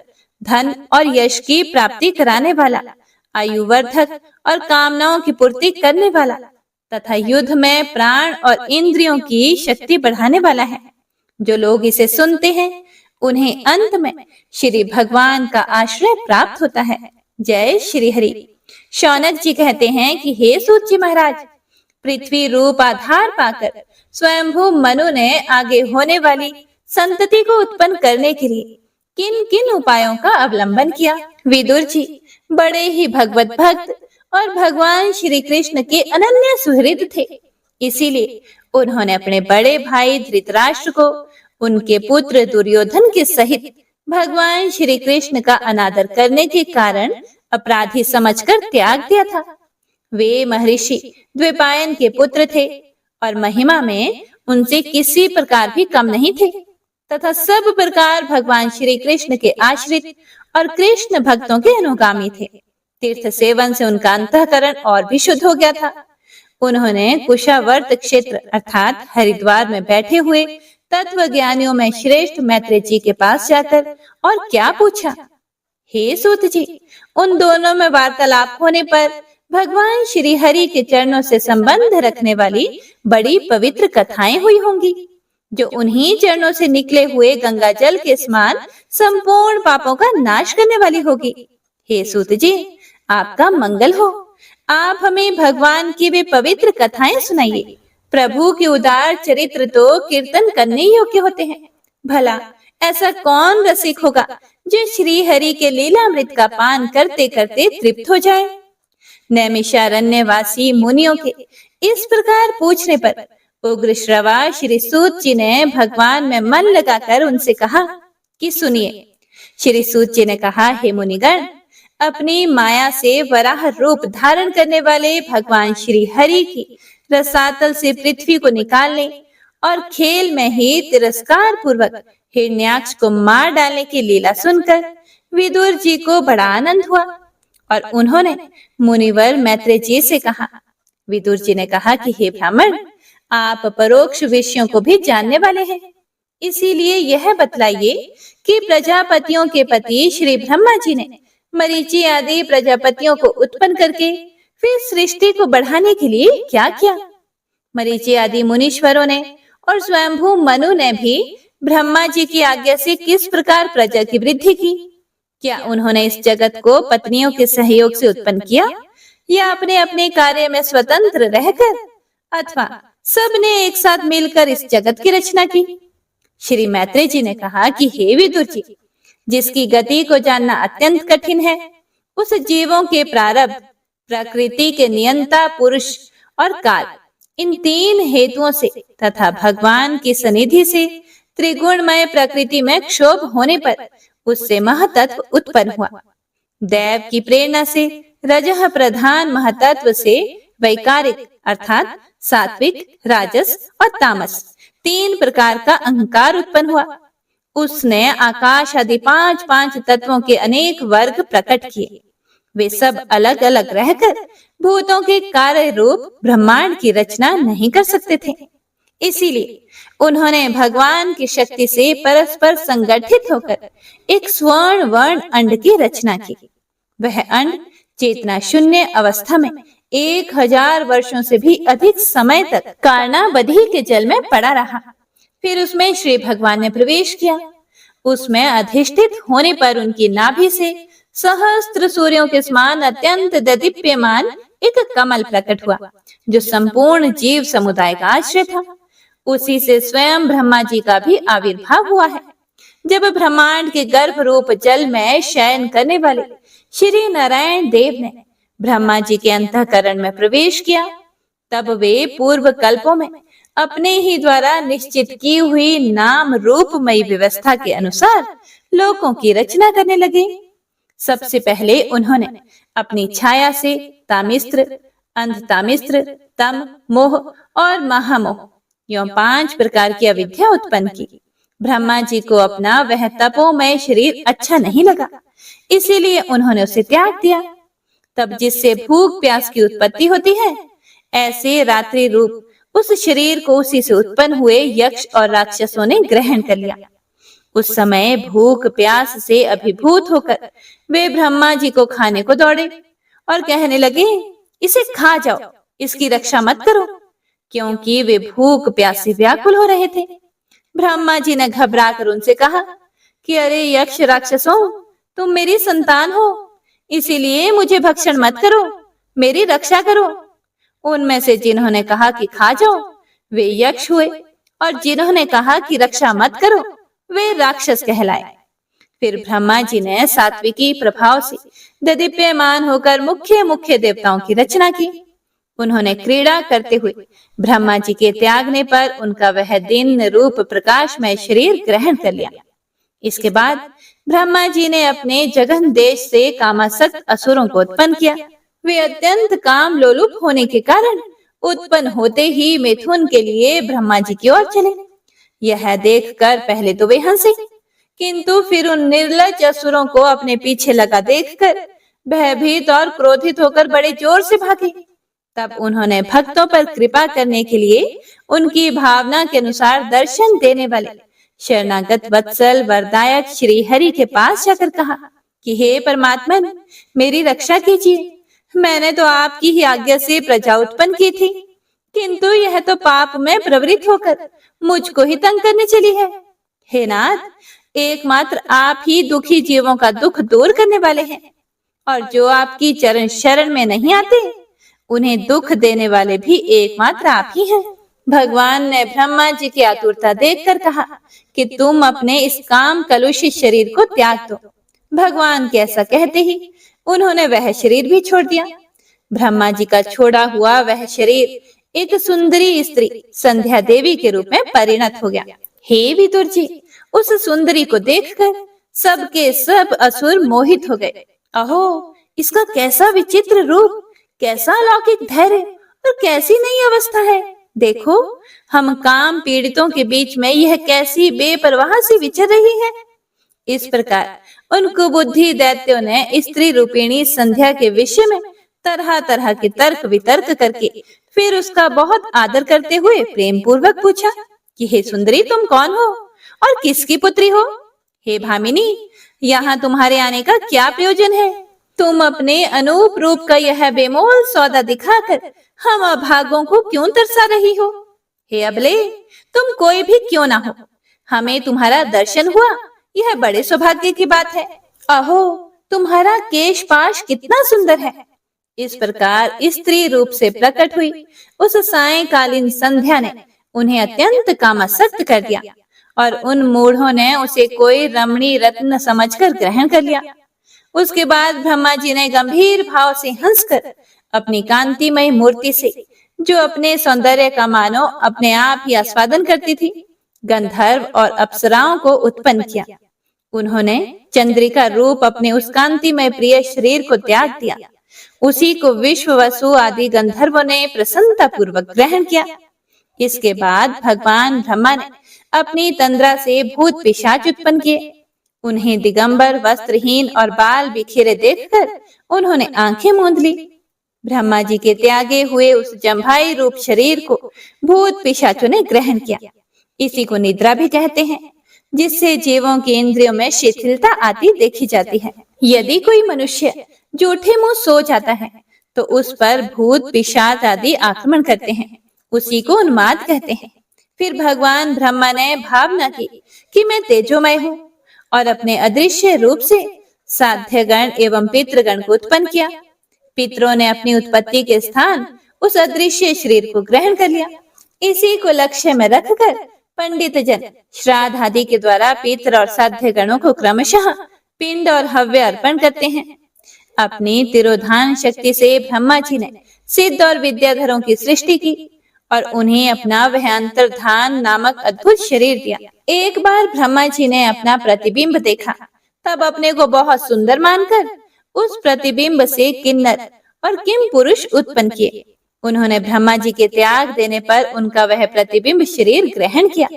S1: धन और यश की प्राप्ति कराने वाला, आयुवर्धक और कामनाओं की पूर्ति करने वाला तथा युद्ध में प्राण और इंद्रियों की शक्ति बढ़ाने वाला है। जो लोग इसे सुनते हैं उन्हें अंत में श्री भगवान का आश्रय प्राप्त होता है। जय श्री हरि। शौनक जी कहते हैं कि हे सूत जी महाराज, पृथ्वी रूप आधार पाकर स्वयंभू मनु ने आगे होने वाली संतति को उत्पन्न करने के लिए किन किन उपायों का अवलंबन किया। विदुर जी बड़े ही भगवत भक्त और भगवान श्री कृष्ण के अनन्य सुहृद थे, इसीलिए उन्होंने अपने बड़े भाई धृतराष्ट्र को उनके पुत्र दुर्योधन के सहित भगवान श्री कृष्ण का अनादर करने के कारण अपराधी समझकर त्याग दिया था। वे महर्षि द्विपायन के पुत्र थे और महिमा में उनसे किसी प्रकार भी कम नहीं थे तथा सब प्रकार भगवान श्री कृष्ण के आश्रित और कृष्ण भक्तों के अनुगामी थे। तीर्थ सेवन से उनका अंतःकरण और भी शुद्ध हो गया था। उन्होंने कुशावर्त क्षेत्र अर्थात हरिद्वार में बैठे हुए तत्व ज्ञानियों में श्रेष्ठ मैत्रेय जी के पास जाकर और क्या पूछा। हे सूत जी, उन दोनों में वार्तालाप होने पर भगवान श्री हरि के चरणों से संबंध रखने वाली बड़ी पवित्र कथाएं हुई होंगी, जो उन्हीं चरणों से निकले हुए गंगा जल के समान संपूर्ण पापों का नाश करने वाली होगी। हे सूत जी, आपका मंगल हो। आप हमें भगवान की वे पवित्र कथाएं सुनाइए। प्रभु के उदार चरित्र तो कीर्तन करने योग्य होते हैं। भला ऐसा कौन रसिक होगा जो श्री हरि के लीलामृत का पान करते करते तृप्त हो जाए। नैमिषारण्य वासी मुनियों के इस प्रकार पूछने पर उग्र श्रवा श्री सूत जी ने भगवान में मन लगाकर उनसे कहा कि सुनिए। श्री सूत जी ने कहा, हे मुनिगण, अपनी माया से वराह रूप धारण करने वाले भगवान श्री हरि की रसातल से पृथ्वी को निकालने और खेल में ही तिरस्कार पूर्वक हिरण्याक्ष को मार डालने की लीला सुनकर विदुर जी को बड़ा आनंद हुआ और उन्होंने मुनिवर मैत्रेय जी से कहा। विदुर जी ने कहा कि हे ब्राह्मण, आप परोक्ष विषयों को भी जानने वाले हैं, इसीलिए यह बतलाइए कि प्रजापतियों के पति श्री ब्रह्मा जी ने मरीचि आदि प्रजापतियों को उत्पन्न करके फिर सृष्टि को बढ़ाने के लिए क्या किया। मरीचि आदि मुनीश्वरों ने और स्वयंभू मनु ने भी ब्रह्मा जी की आज्ञा से किस प्रकार प्रजा की वृद्धि की। क्या उन्होंने इस जगत को पत्नियों के सहयोग से उत्पन्न किया या अपने अपने कार्य में स्वतंत्र रहकर अथवा सबने एक साथ मिलकर इस जगत की रचना की। श्री मैत्रेय जी ने कहा कि हे विदुर जी, जिसकी गति को जानना अत्यंत कठिन है, उस जीवों के प्रारब्ध, प्रकृति के नियंता पुरुष और काल, इन तीन हेतुओं से तथा भगवान की सनिधि से त्रिगुणमय प्रकृति में क्षोभ होने पर उससे महतत्व उत्पन्न हुआ। दैव की प्रेरणा से रजह प्रधान महतत्व से वैकारिक अर्थात सात्विक, राजस और तामस, 3 प्रकार का अहंकार उत्पन्न हुआ। उसने आकाश आदि 5 तत्वों के अनेक वर्ग प्रकट किए। वे सब अलग अलग रहकर भूतों के कार्य रूप ब्रह्मांड की रचना नहीं कर सकते थे। इसीलिए उन्होंने भगवान की शक्ति से परस्पर संगठित होकर एक स्वर्ण वर्ण अंड की रचना की। वह अंड चेतना शून्य अवस्था में 1000 वर्षों से भी अधिक समय तक कारणाबधी के जल में पड़ा रहा। फिर उसमें श्री भगवान ने प्रवेश किया। उसमें अधिष्ठित होने पर उनकी नाभि से सहस्त्र सूर्यों के समान अत्यंत दीप्यमान एक कमल प्रकट हुआ, जो संपूर्ण जीव समुदाय का आश्रय था। उसी से स्वयं ब्रह्मा जी का भी आविर्भाव हुआ है। जब ब्रह्मांड के गर्भ रूप जल में शयन करने वाले श्री नारायण देव ने ब्रह्मा जी के अंतःकरण में प्रवेश किया, तब वे पूर्व कल्पों में अपने ही द्वारा निश्चित की हुई नाम रूपमयी व्यवस्था के अनुसार लोकों की रचना करने लगे। सबसे पहले उन्होंने अपनी छाया से तामिस्त्र, अंधतामिस्त्र, तम, मोह और महामोह यों 5 प्रकार की अविद्या उत्पन्न की। ब्रह्मा जी को अपना वह तपोमय शरीर अच्छा नहीं लगा, इसीलिए उन्होंने उसे त्याग दिया। तब जिससे भूख प्यास की उत्पत्ति होती है, ऐसे रात्रि रूप उस शरीर को उसी से उत्पन्न हुए यक्ष और राक्षसों ने ग्रहण कर लिया। उस समय भूख प्यास से अभिभूत होकर वे ब्रह्मा जी को खाने को दौड़े और कहने लगे, इसे खा जाओ, इसकी रक्षा मत करो, क्योंकि वे भूख प्यास से व्याकुल हो रहे थे। ब्रह्मा जी ने घबरा कर उनसे कहा कि अरे यक्ष राक्षसों, तुम मेरी संतान हो, इसीलिए मुझे भक्षण मत करो, मेरी रक्षा करो। उनमें से जिन्होंने कहा कि खा जाओ, वे यक्ष हुए, और जिन्होंने कहा कि रक्षा मत करो, वे राक्षस कहलाए। फिर ब्रह्मा जी ने सात्विकी प्रभाव से ददीप्यमान होकर मुख्य मुख्य देवताओं की रचना की। उन्होंने क्रीड़ा करते हुए ब्रह्मा जी के त्यागने पर उनका वह दिन रूप प्रकाशमय शरीर ग्रहण कर लिया। इसके बाद ब्रह्मा जी ने अपने जगन देश से कामासक्त असुरों को उत्पन्न किया। वे अत्यंत काम लोलुप होने के कारण उत्पन्न होते ही मिथुन के लिए ब्रह्मा जी की ओर चले। यह देखकर पहले तो वे हंसे, किंतु फिर उन निर्लज असुरों को अपने पीछे लगा देखकर भयभीत और क्रोधित होकर बड़े जोर से भागे। तब उन्होंने भक्तों पर कृपा करने के लिए उनकी भावना के अनुसार दर्शन देने वाले शरणागत वत्सल वरदायक श्री हरि के पास जाकर कहा कि हे परमात्मा, मेरी रक्षा कीजिए। मैंने तो आपकी ही आज्ञा से प्रजा उत्पन्न की थी, किंतु यह तो पाप में प्रवृत्त होकर मुझको ही तंग करने चली है। हे नाथ, एकमात्र आप ही दुखी जीवों का दुख दूर करने वाले हैं, और जो आपकी चरण शरण में नहीं आते, उन्हें दुख देने वाले भी एकमात्र आप ही हैं। भगवान ने ब्रह्मा जी की आतुरता देखकर कहा कि तुम अपने इस काम कलुषित शरीर को त्याग दो। भगवान के ऐसा कहते ही उन्होंने वह शरीर भी छोड़ दिया। ब्रह्मा जी का छोड़ा हुआ वह शरीर एक सुंदरी स्त्री संध्या देवी के रूप में परिणत हो गया। हे विदुर जी, उस सुंदरी को देखकर सबके सब असुर मोहित हो गए। अहो, इसका कैसा विचित्र रूप, कैसा अलौकिक धैर्य और कैसी नई अवस्था है। देखो, हम काम पीड़ितों के बीच में यह कैसी बेपरवाह सी विचर रही है। इस प्रकार उन कुबुद्धि दैत्यों ने स्त्री रूपिणी संध्या के विषय में तरह तरह के तर्क वितर्क करके फिर उसका बहुत आदर करते हुए प्रेम पूर्वक पूछा कि हे सुंदरी, तुम कौन हो और किसकी पुत्री हो? हे भामिनी, यहाँ तुम्हारे आने का क्या प्रयोजन है? तुम अपने अनूप रूप का यह बेमोल सौदा दिखाकर हम अभागों को क्यों तरसा रही हो? हे अबले, तुम कोई भी क्यों ना हो, हमें तुम्हारा दर्शन हुआ, यह बड़े सौभाग्य की बात है। अहो, तुम्हारा केश पाश कितना सुंदर है। इस प्रकार स्त्री रूप से प्रकट हुई उस सायंकालीन संध्या ने उन्हें अत्यंत कामासक्त कर दिया, और उन मूढ़ों ने उसे कोई रमणी रत्न समझकर ग्रहण कर लिया। उसके बाद ब्रह्मा जी ने गंभीर भाव से हंसकर अपनी कांतिमय मूर्ति से, जो अपने सौंदर्य का मानो अपने आप ही आस्वादन करती थी, गंधर्व और अप्सराओं को उत्पन्न किया। उन्होंने चंद्रिका रूप अपने उस कांतिमय प्रिय शरीर को त्याग दिया उसी को विश्ववसु आदि गंधर्वों ने प्रसन्नता पूर्वक ग्रहण किया। इसके बाद भगवान ब्रह्मा ने अपनी तंद्रा से भूत पिशाच उत्पन्न किए। उन्हें दिगंबर, वस्त्रहीन और बाल बिखेरे देखकर उन्होंने आंखें मूंद ली। ब्रह्मा जी के त्यागे हुए उस जम्भाई रूप शरीर को भूत पिशाचों ने ग्रहण किया। इसी को निद्रा भी कहते हैं, जिससे जीवों के इंद्रियों में शिथिलता आती देखी जाती है। यदि कोई मनुष्य जूठे मुंह सो जाता है तो उस पर भूत पिशाच आदि आक्रमण करते हैं। उसी को उन्माद कहते हैं। फिर भगवान ब्रह्मा ने भावना की कि मैं तेजोमय हूँ और अपने अदृश्य रूप से साध्यगण एवं पितृगण को उत्पन्न किया। पितरों ने अपनी उत्पत्ति के स्थान उस अदृश्य शरीर को ग्रहण कर लिया। इसी को लक्ष्य में रखकर पंडित जन श्राद्ध आदि के द्वारा पितर और साध्य गणों को क्रमशः पिंड और हव्य अर्पण करते हैं। अपनी तिरोधान शक्ति से ब्रह्मा जी ने सिद्ध और विद्याधरों की सृष्टि की और उन्हें अपना वह अंतर्धान नामक अद्भुत शरीर दिया। एक बार ब्रह्मा जी ने अपना प्रतिबिंब देखा, तब अपने को बहुत सुंदर मानकर उस प्रतिबिंब से किन्नर और किम पुरुष उत्पन्न किए। उन्होंने ब्रह्मा जी के त्याग देने पर उनका वह प्रतिबिंब शरीर ग्रहण किया।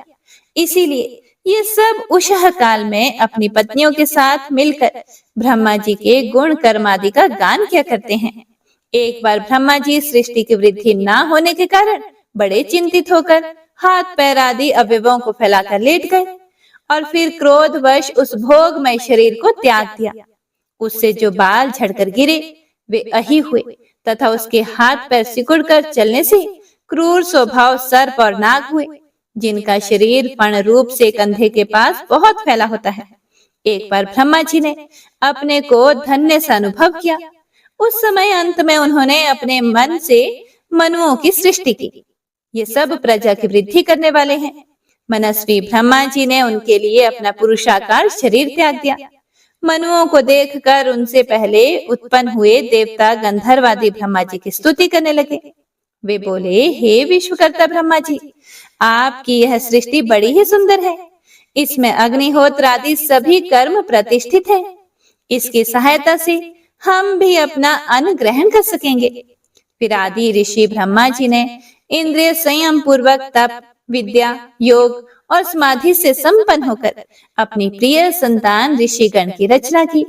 S1: इसीलिए ये सब उषः काल में अपनी पत्नियों के साथ मिलकर ब्रह्मा जी के गुण कर्म आदि का गान किया करते हैं। एक बार ब्रह्मा जी सृष्टि की वृद्धि न होने के कारण बड़े चिंतित होकर हाथ पैर आदि अवयवों को फैलाकर लेट गए और फिर क्रोधवश उस भोगमय शरीर को त्याग दिया। उससे जो बाल झड़कर गिरे वे अही हुए तथा उसके हाथ पैर सिकुड़कर चलने से क्रूर स्वभाव सर्प और नाग हुए, जिनका शरीर पण रूप से कंधे के पास बहुत फैला होता है। एक बार ब्रह्मा जी ने अपने को धन्य सा अनुभव किया। उस समय अंत में उन्होंने अपने मन से मनुओं की सृष्टि की। ये सब प्रजा की वृद्धि करने वाले हैं। मनस्वी ब्रह्मा जी ने उनके लिए अपना पुरुषाकार शरीर त्याग दिया। मनुओं को देखकर उनसे पहले उत्पन्न हुए देवता गंधर्वादी ब्रह्मा जी की स्तुति करने लगे। वे बोले, हे विश्वकर्ता ब्रह्मा जी, आपकी यह सृष्टि बड़ी ही सुंदर है। इसमें अग्निहोत्र आदि सभी कर्म प्रतिष्ठित है। इसकी सहायता से हम भी अपना अन्न ग्रहण कर सकेंगे। फिर आदि ऋषि ब्रह्मा जी ने इंद्रिय संयम पूर्वक तप, विद्या, योग और समाधि से संपन्न होकर अपनी प्रिय संतान ऋषिगण की रचना की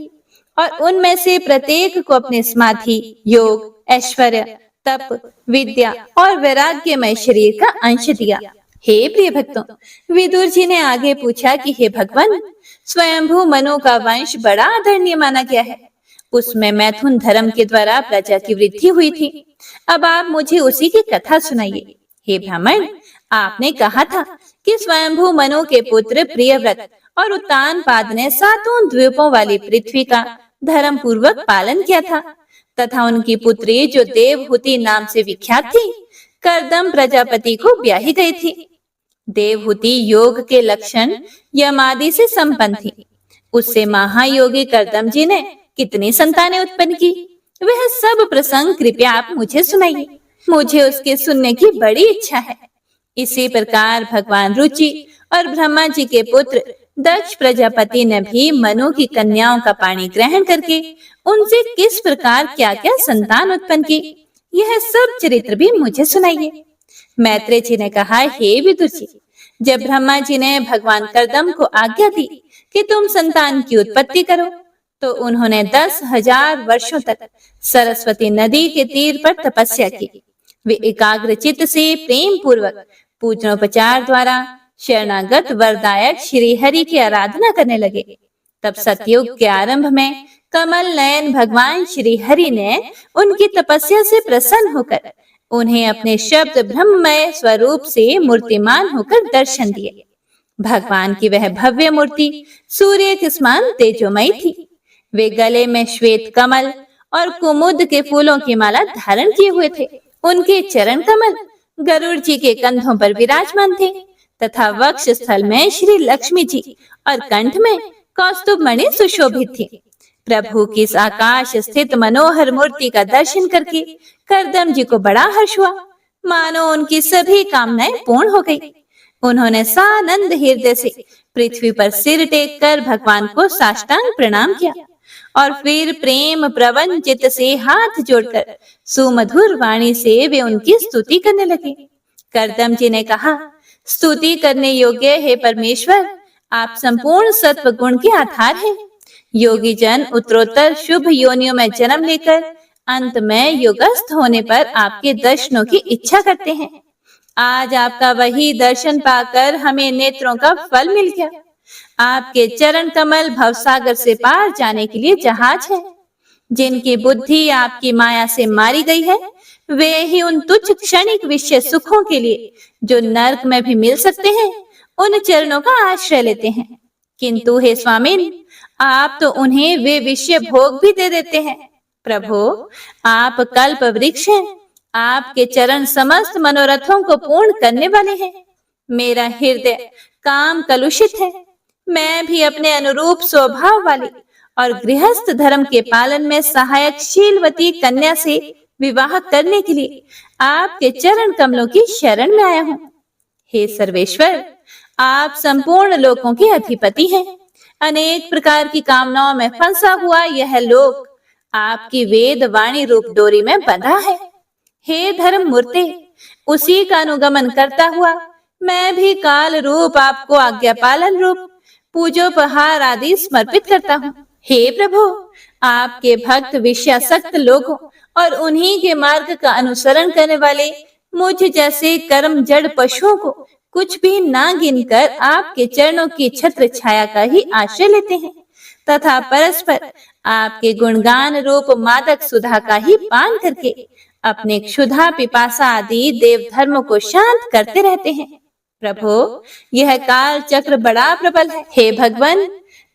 S1: और उनमें से प्रत्येक को अपने समाधि, योग, ऐश्वर्य, तप, विद्या और वैराग्यमय शरीर का अंश दिया। हे प्रिय भक्तों, विदुर जी ने आगे पूछा कि हे भगवान, स्वयंभू मनु का वंश बड़ा आदरणीय माना गया है। उसमें मैथुन धर्म के द्वारा प्रजा की वृद्धि हुई थी। अब आप मुझे उसी की कथा सुनाइए। हे ब्राह्मण, आपने कहा था कि स्वयंभू मनु के पुत्र प्रियव्रत और उत्तानपाद ने 7 द्वीपों वाली पृथ्वी का धर्म पूर्वक पालन किया था तथा उनकी पुत्री जो देवहूति नाम से विख्यात थी, कर्दम प्रजापति को ब्याही गई थी। देवहूति योग के लक्षण यमादि से संपन्न थी। उससे महायोगी कर्दम जी ने कितनी संतानें उत्पन्न की, वह सब प्रसंग कृपया आप मुझे सुनाइए। मुझे उसके सुनने की बड़ी इच्छा है। इसी प्रकार भगवान रुचि और ब्रह्मा जी के पुत्र दक्ष प्रजापति ने भी मनु की कन्याओं का पानी ग्रहण करके उनसे किस प्रकार क्या क्या संतान उत्पन्न की, यह सब चरित्र भी मुझे सुनाइए। मैत्रेय जी ने कहा, हे विदुर जी, जब ब्रह्मा जी ने भगवान कर्दम को आज्ञा दी कि तुम संतान की उत्पत्ति करो, तो उन्होंने 10,000 वर्षों तक सरस्वती नदी के तीर पर तपस्या की। वे एकाग्र चित्त से प्रेम पूर्वक पूजनोपचार द्वारा शरणागत वरदायक श्री हरि की आराधना करने लगे। तब सतयुग के आरंभ में कमल नयन भगवान श्री हरि ने उनकी तपस्या से प्रसन्न होकर उन्हें अपने शब्द ब्रह्ममय स्वरूप से मूर्तिमान होकर दर्शन दिए। भगवान की वह भव्य मूर्ति सूर्य के समान तेजोमयी थी। वे गले में श्वेत कमल और कुमुद के फूलों की माला धारण किए हुए थे। उनके चरण कमल गरुड़ जी के कंधों पर विराजमान थे तथा वक्ष स्थल में श्री लक्ष्मी जी और कंठ में कौस्तुभ मणि सुशोभित थी। प्रभु की इस आकाश स्थित मनोहर मूर्ति का दर्शन करके कर्दम जी को बड़ा हर्ष हुआ, मानो उनकी सभी कामनाएं पूर्ण हो गई। उन्होंने सानंद हृदय से पृथ्वी पर सिर टेक कर भगवान को साष्टांग प्रणाम किया और फिर प्रेम प्रवण चित्त से हाथ जोड़कर सुमधुर वाणी से वे उनकी स्तुति करने लगे। कर्दम जी ने कहा, स्तुति करने योग्य है परमेश्वर, आप संपूर्ण सत्व गुण के आधार हैं। योगी जन उत्तरोत्तर शुभ योनियों में जन्म लेकर अंत में योगस्थ होने पर आपके दर्शनों की इच्छा करते हैं। आज आपका वही दर्शन पाकर हमें नेत्रों का फल मिल गया। आपके चरण कमल भवसागर से पार जाने के लिए जहाज है। जिनकी बुद्धि आपकी माया से मारी गई है, वे ही उन तुच्छ क्षणिक विषय सुखों के लिए जो नरक में भी मिल सकते हैं, उन चरणों का आश्रय लेते हैं। किंतु हे स्वामिन, आप तो उन्हें वे विषय भोग भी दे देते हैं। प्रभु, आप कल्प वृक्ष हैं। आपके चरण समस्त मनोरथों को पूर्ण करने वाले हैं। मेरा हृदय काम कलुषित है। मैं भी अपने अनुरूप स्वभाव वाली और गृहस्थ धर्म के पालन में सहायक शीलवती कन्या से विवाह करने के लिए आपके चरण कमलों की शरण में आया हूँ। हे सर्वेश्वर, आप संपूर्ण लोकों के अधिपति हैं। अनेक प्रकार की कामनाओं में फंसा हुआ यह लोक आपकी वेद वाणी रूप डोरी में बंधा है। हे धर्म मूर्ते, उसी का अनुगमन करता हुआ मैं भी काल रूप आपको आज्ञा पालन रूप पूजोपहार आदि समर्पित करता हूँ। हे प्रभु, आपके भक्त विषयासक्त लोगों और उन्हीं के मार्ग का अनुसरण करने वाले मुझ जैसे कर्म जड़ पशुओं को कुछ भी ना गिनकर आपके चरणों की छत्र छाया का ही आश्रय लेते हैं तथा परस्पर आपके गुणगान रूप मादक सुधा का ही पान करके अपने क्षुधा पिपासा आदि देव धर्मों को शांत करते रहते हैं। प्रभु, यह काल चक्र बड़ा प्रबल है। हे भगवान,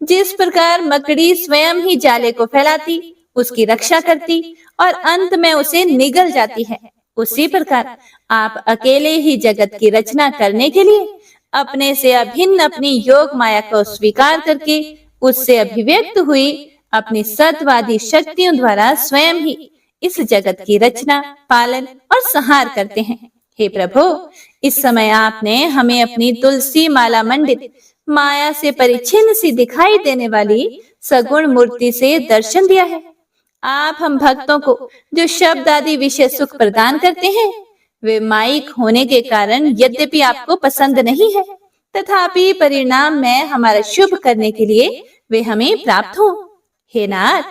S1: जिस प्रकार मकड़ी स्वयं ही जाले को फैलाती, उसकी रक्षा करती और अंत में उसे निगल जाती है, उसी प्रकार आप अकेले ही जगत की रचना करने के लिए अपने से अभिन्न अपनी योग माया को स्वीकार करके उससे अभिव्यक्त हुई अपनी सत्वादी शक्तियों द्वारा स्वयं ही इस जगत की रचना, पालन और संहार करते हैं। हे प्रभु, इस समय आपने हमें अपनी तुलसी माला मंडित माया से परिच्छिन्न सी दिखाई देने वाली सगुण मूर्ति से दर्शन दिया है। आप हम भक्तों को जो शब्द आदि विषय सुख प्रदान करते हैं, वे माइक होने के कारण यद्यपि आपको पसंद नहीं है, तथापि परिणाम में हमारा शुभ करने के लिए वे हमें प्राप्त हो। हे नाथ,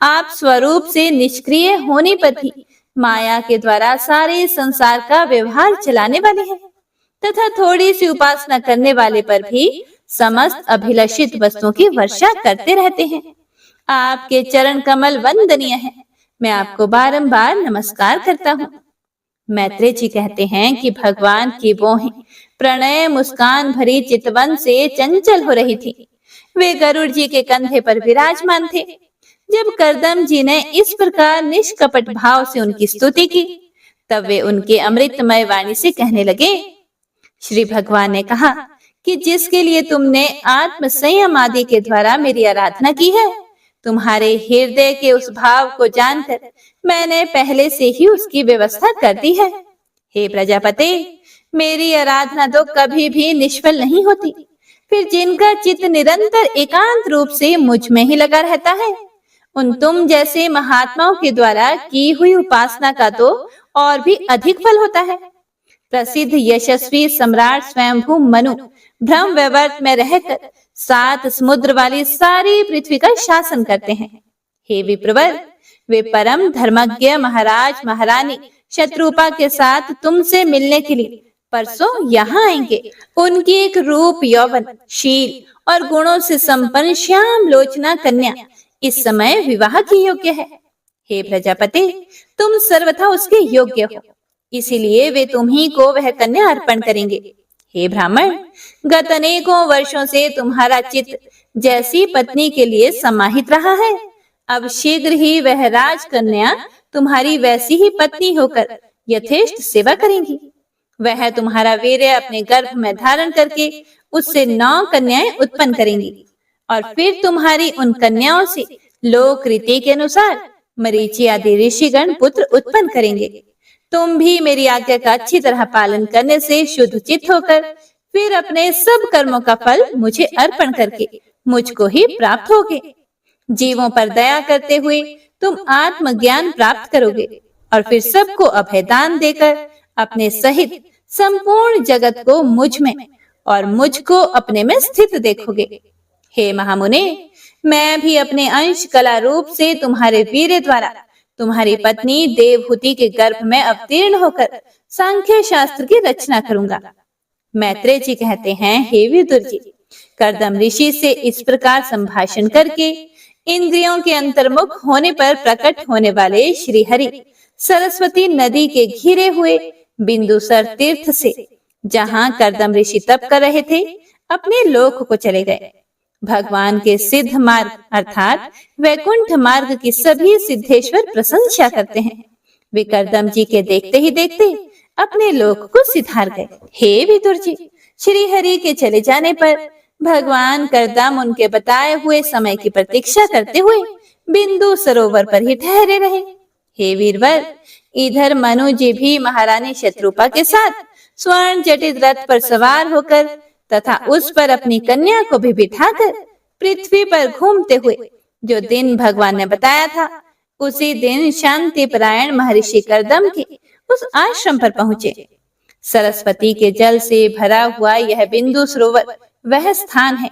S1: आप स्वरूप से निष्क्रिय होने पर भी माया के द्वारा सारे संसार का व्यवहार चलाने वाले हैं तथा थोड़ी सी उपासना करने वाले पर भी समस्त अभिलषित वस्तुओं की वर्षा करते रहते हैं। आपके चरण कमल वंदनीय हैं। मैं आपको बारंबार नमस्कार करता हूँ। मैत्रेय जी कहते हैं कि भगवान की भौहें प्रणय मुस्कान भरी चितवन से चंचल हो रही थी। वे गरुड़ जी के कंधे पर विराजमान थे। जब कर्दम जी ने इस प्रकार निष्कपट भाव से उनकी स्तुति की, तब वे उनके अमृतमय वाणी से कहने लगे। श्री भगवान ने कहा कि जिसके लिए तुमने आत्म संयम आदि के द्वारा मेरी आराधना की है, तुम्हारे हृदय के उस भाव को जानकर मैंने पहले से ही उसकी व्यवस्था कर दी है। हे प्रजापते, मेरी आराधना तो कभी भी निष्फल नहीं होती। फिर जिनका चित्त निरंतर एकांत रूप से मुझ में ही लगा रहता है, उन तुम जैसे महात्माओं के द्वारा की हुई उपासना का तो और भी अधिक फल होता है। प्रसिद्ध यशस्वी सम्राट स्वयंभू मनु ब्रह्म वैवर्त में रहकर 7 समुद्र वाली सारी पृथ्वी का शासन करते हैं। हे विप्रवर, वे परम धर्मज्ञ महाराज महारानी शत्रुपा के साथ तुमसे मिलने के लिए परसों यहाँ आएंगे। उनकी एक रूप यौवन शील और गुणों से संपन्न श्याम लोचना कन्या इस समय विवाह की योग्य है। हे प्रजापति, तुम सर्वथा उसके योग्य हो, इसीलिए वे तुम्ही को वह कन्या अर्पण करेंगे। हे ब्राह्मण, गत अनेकों वर्षों से तुम्हारा चित्त जैसी पत्नी के लिए समाहित रहा है, अब शीघ्र ही वह राजकन्या तुम्हारी वैसी ही पत्नी होकर यथेष्ट सेवा करेंगी। वह तुम्हारा वीर्य अपने गर्भ में धारण करके उससे 9 कन्याएं उत्पन्न करेंगी और फिर तुम्हारी उन कन्याओं से लोक रीति के अनुसार मरीचि आदि ऋषिगण पुत्र उत्पन्न करेंगे। तुम भी मेरी आज्ञा का अच्छी तरह पालन करने से शुद्ध चित्त होकर फिर अपने सब कर्मों का फल मुझे अर्पण करके मुझको ही प्राप्त होगे। जीवों पर दया करते हुए तुम आत्मज्ञान प्राप्त करोगे और फिर सबको अभयदान देकर अपने सहित संपूर्ण जगत को मुझ में और मुझको अपने में स्थित देखोगे। हे महामुने, मैं भी अपने अंश कला रूप से तुम्हारे वीर्य द्वारा तुम्हारी पत्नी देवहूति के गर्भ में अवतीर्ण होकर सांख्य शास्त्र की रचना करूंगा। मैत्रेय जी कहते हैं, हे विदुर जी, कर्दम ऋषि से इस प्रकार संभाषण करके इंद्रियों के अंतर्मुख होने पर प्रकट होने वाले श्री हरि सरस्वती नदी के घिरे हुए बिंदुसर तीर्थ से, जहां कर्दम ऋषि तप कर रहे थे, अपने लोक को चले गए। भगवान के सिद्ध मार्ग अर्थात वैकुंठ मार्ग की सभी सिद्धेश्वर प्रशंसा करते हैं। वे कर्दम जी के देखते ही देखते अपने लोक को सिधार गए। हे विदुर जी, श्री हरि के चले जाने पर भगवान कर्दम उनके बताए हुए समय की प्रतीक्षा करते हुए बिंदु सरोवर पर ही ठहरे रहे। हे वीरवर, इधर मनु जी भी महारानी शत्रुपा के साथ स्वर्ण जटित रथ पर सवार होकर तथा उस पर अपनी कन्या को भी बिठाकर पृथ्वी पर घूमते हुए जो दिन भगवान ने बताया था, उसी दिन शांति परायण महर्षि कर्दम के उस आश्रम पर पहुंचे। सरस्वती के जल से भरा हुआ यह बिंदु सरोवर वह स्थान है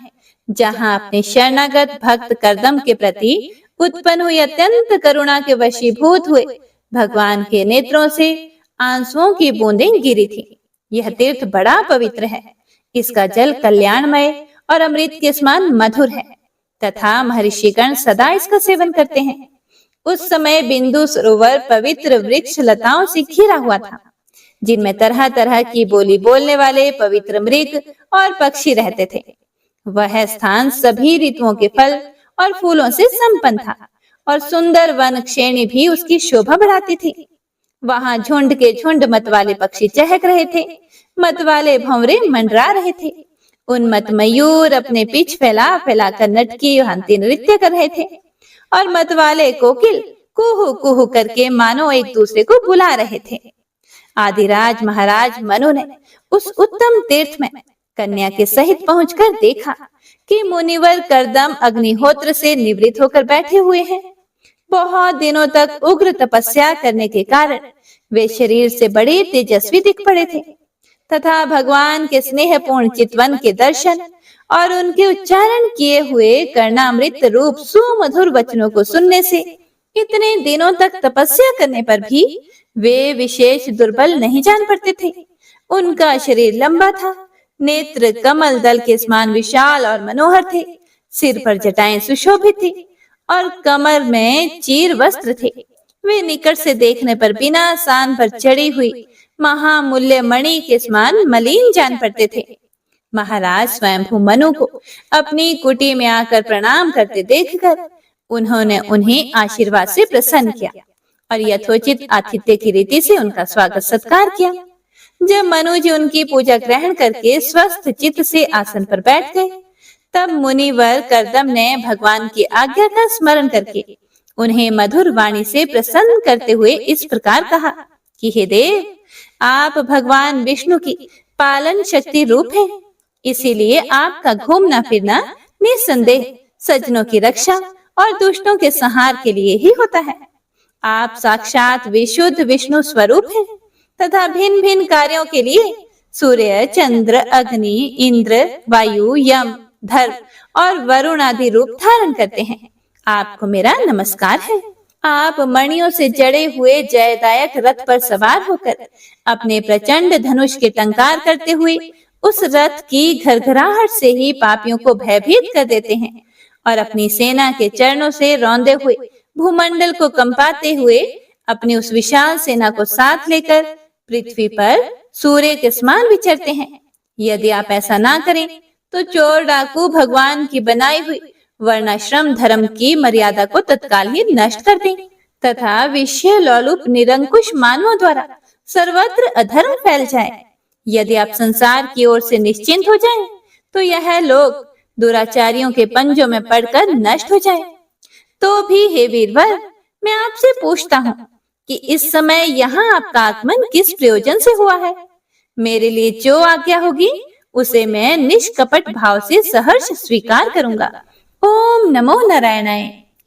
S1: जहां अपने शरणागत भक्त कर्दम के प्रति उत्पन्न हुई अत्यंत करुणा के वशीभूत हुए भगवान के नेत्रों से आंसुओं की बूंदें गिरी थी। यह तीर्थ बड़ा पवित्र है। इसका जल कल्याणमय और अमृत के समान मधुर है तथा महर्षिगण सदा इसका सेवन करते हैं। उस समय बिंदु सरोवर पवित्र वृक्ष लताओं से घिरा हुआ था, जिनमें तरह तरह की बोली बोलने वाले पवित्र मृग और पक्षी रहते थे। वह स्थान सभी ऋतुओं के फल और फूलों से संपन्न था और सुंदर वन क्षेणी भी उसकी शोभा बढ़ाती थी। वहां झुंड के झुंड मतवाले पक्षी चहक रहे थे, मतवाले भंवरे मंडरा रहे थे। उन मत मयूर अपने पीछ फैला फैलाकर नटकी भांति नृत्य कर रहे थे और मतवाले कोकिल कुहू कुहू करके मानो एक दूसरे को बुला रहे थे। आदिराज महाराज मनु ने उस उत्तम तीर्थ में कन्या के सहित पहुंचकर देखा कि मुनिवर कर्दम अग्निहोत्र से निवृत्त होकर बैठे हुए हैं। बहुत दिनों तक उग्र तपस्या करने के कारण वे शरीर से बड़े तेजस्वी दिख पड़े थे तथा भगवान के स्नेहपूर्ण चितवन के दर्शन और उनके उच्चारण किए हुए कर्णामृत रूप सुमधुर वचनों को सुनने से इतने दिनों तक तपस्या करने पर भी वे विशेष दुर्बल नहीं जान पड़ते थे। उनका शरीर लंबा था, नेत्र कमल दल के समान विशाल और मनोहर थे, सिर पर जटाएं सुशोभित थी और कमर में चीर वस्त्र थे। वे निकट से देखने पर बिना सान पर चढ़ी हुई महामूल्य मणि के समान मलिन जान पड़ते थे। महाराज स्वयंभू मनु को अपनी कुटी में आकर प्रणाम करते देखकर उन्होंने उन्हें आशीर्वाद से प्रसन्न किया और यथोचित आतिथ्य की रीति से उनका स्वागत सत्कार किया। जब मनु जी उनकी पूजा ग्रहण करके स्वस्थ चित्त से आसन पर बैठ गए, तब मुनिवर कर्दम ने भगवान की आज्ञा का स्मरण करके उन्हें मधुर वाणी से प्रसन्न करते हुए इस प्रकार कहा कि हे देव, आप भगवान विष्णु की पालन शक्ति रूप हैं, इसीलिए आपका घूमना फिरना निस्संदेह सज्जनों की रक्षा और दुष्टों के संहार के लिए ही होता है। आप साक्षात विशुद्ध विष्णु स्वरूप हैं तथा भिन्न भिन्न कार्यों के लिए सूर्य, चंद्र, अग्नि, इंद्र, वायु, यम, धर्म और वरुण आदि रूप धारण करते हैं। आपको मेरा नमस्कार है। आप मणियों से जड़े हुए जयदायक रथ पर सवार होकर अपने प्रचंड धनुष के टंकार करते हुए उस रथ की घरघराहट से ही पापियों को भयभीत कर देते हैं और अपनी सेना के चरणों से रौंदे हुए भूमंडल को कंपाते हुए अपनी उस विशाल सेना को साथ लेकर पृथ्वी पर सूर्य के समान विचरते हैं। यदि आप ऐसा ना करें तो चोर डाकू भगवान की बनाई हुई वर्णाश्रम धर्म की मर्यादा को तत्काल ही नष्ट कर दें तथा विषय लोलुप निरंकुश मानवों द्वारा सर्वत्र अधर्म फैल जाए। यदि आप संसार की ओर से निश्चिंत हो जाएं, तो यह लोग दुराचारियों के पंजों में पड़कर नष्ट हो जाए। तो भी हे वीरवर, मैं आपसे पूछता हूँ कि इस समय यहाँ आपका आगमन किस प्रयोजन से हुआ है? मेरे लिए जो आज्ञा होगी उसे मैं निष्कपट भाव से सहर्ष स्वीकार करूंगा। ओम नमो नारायणाय।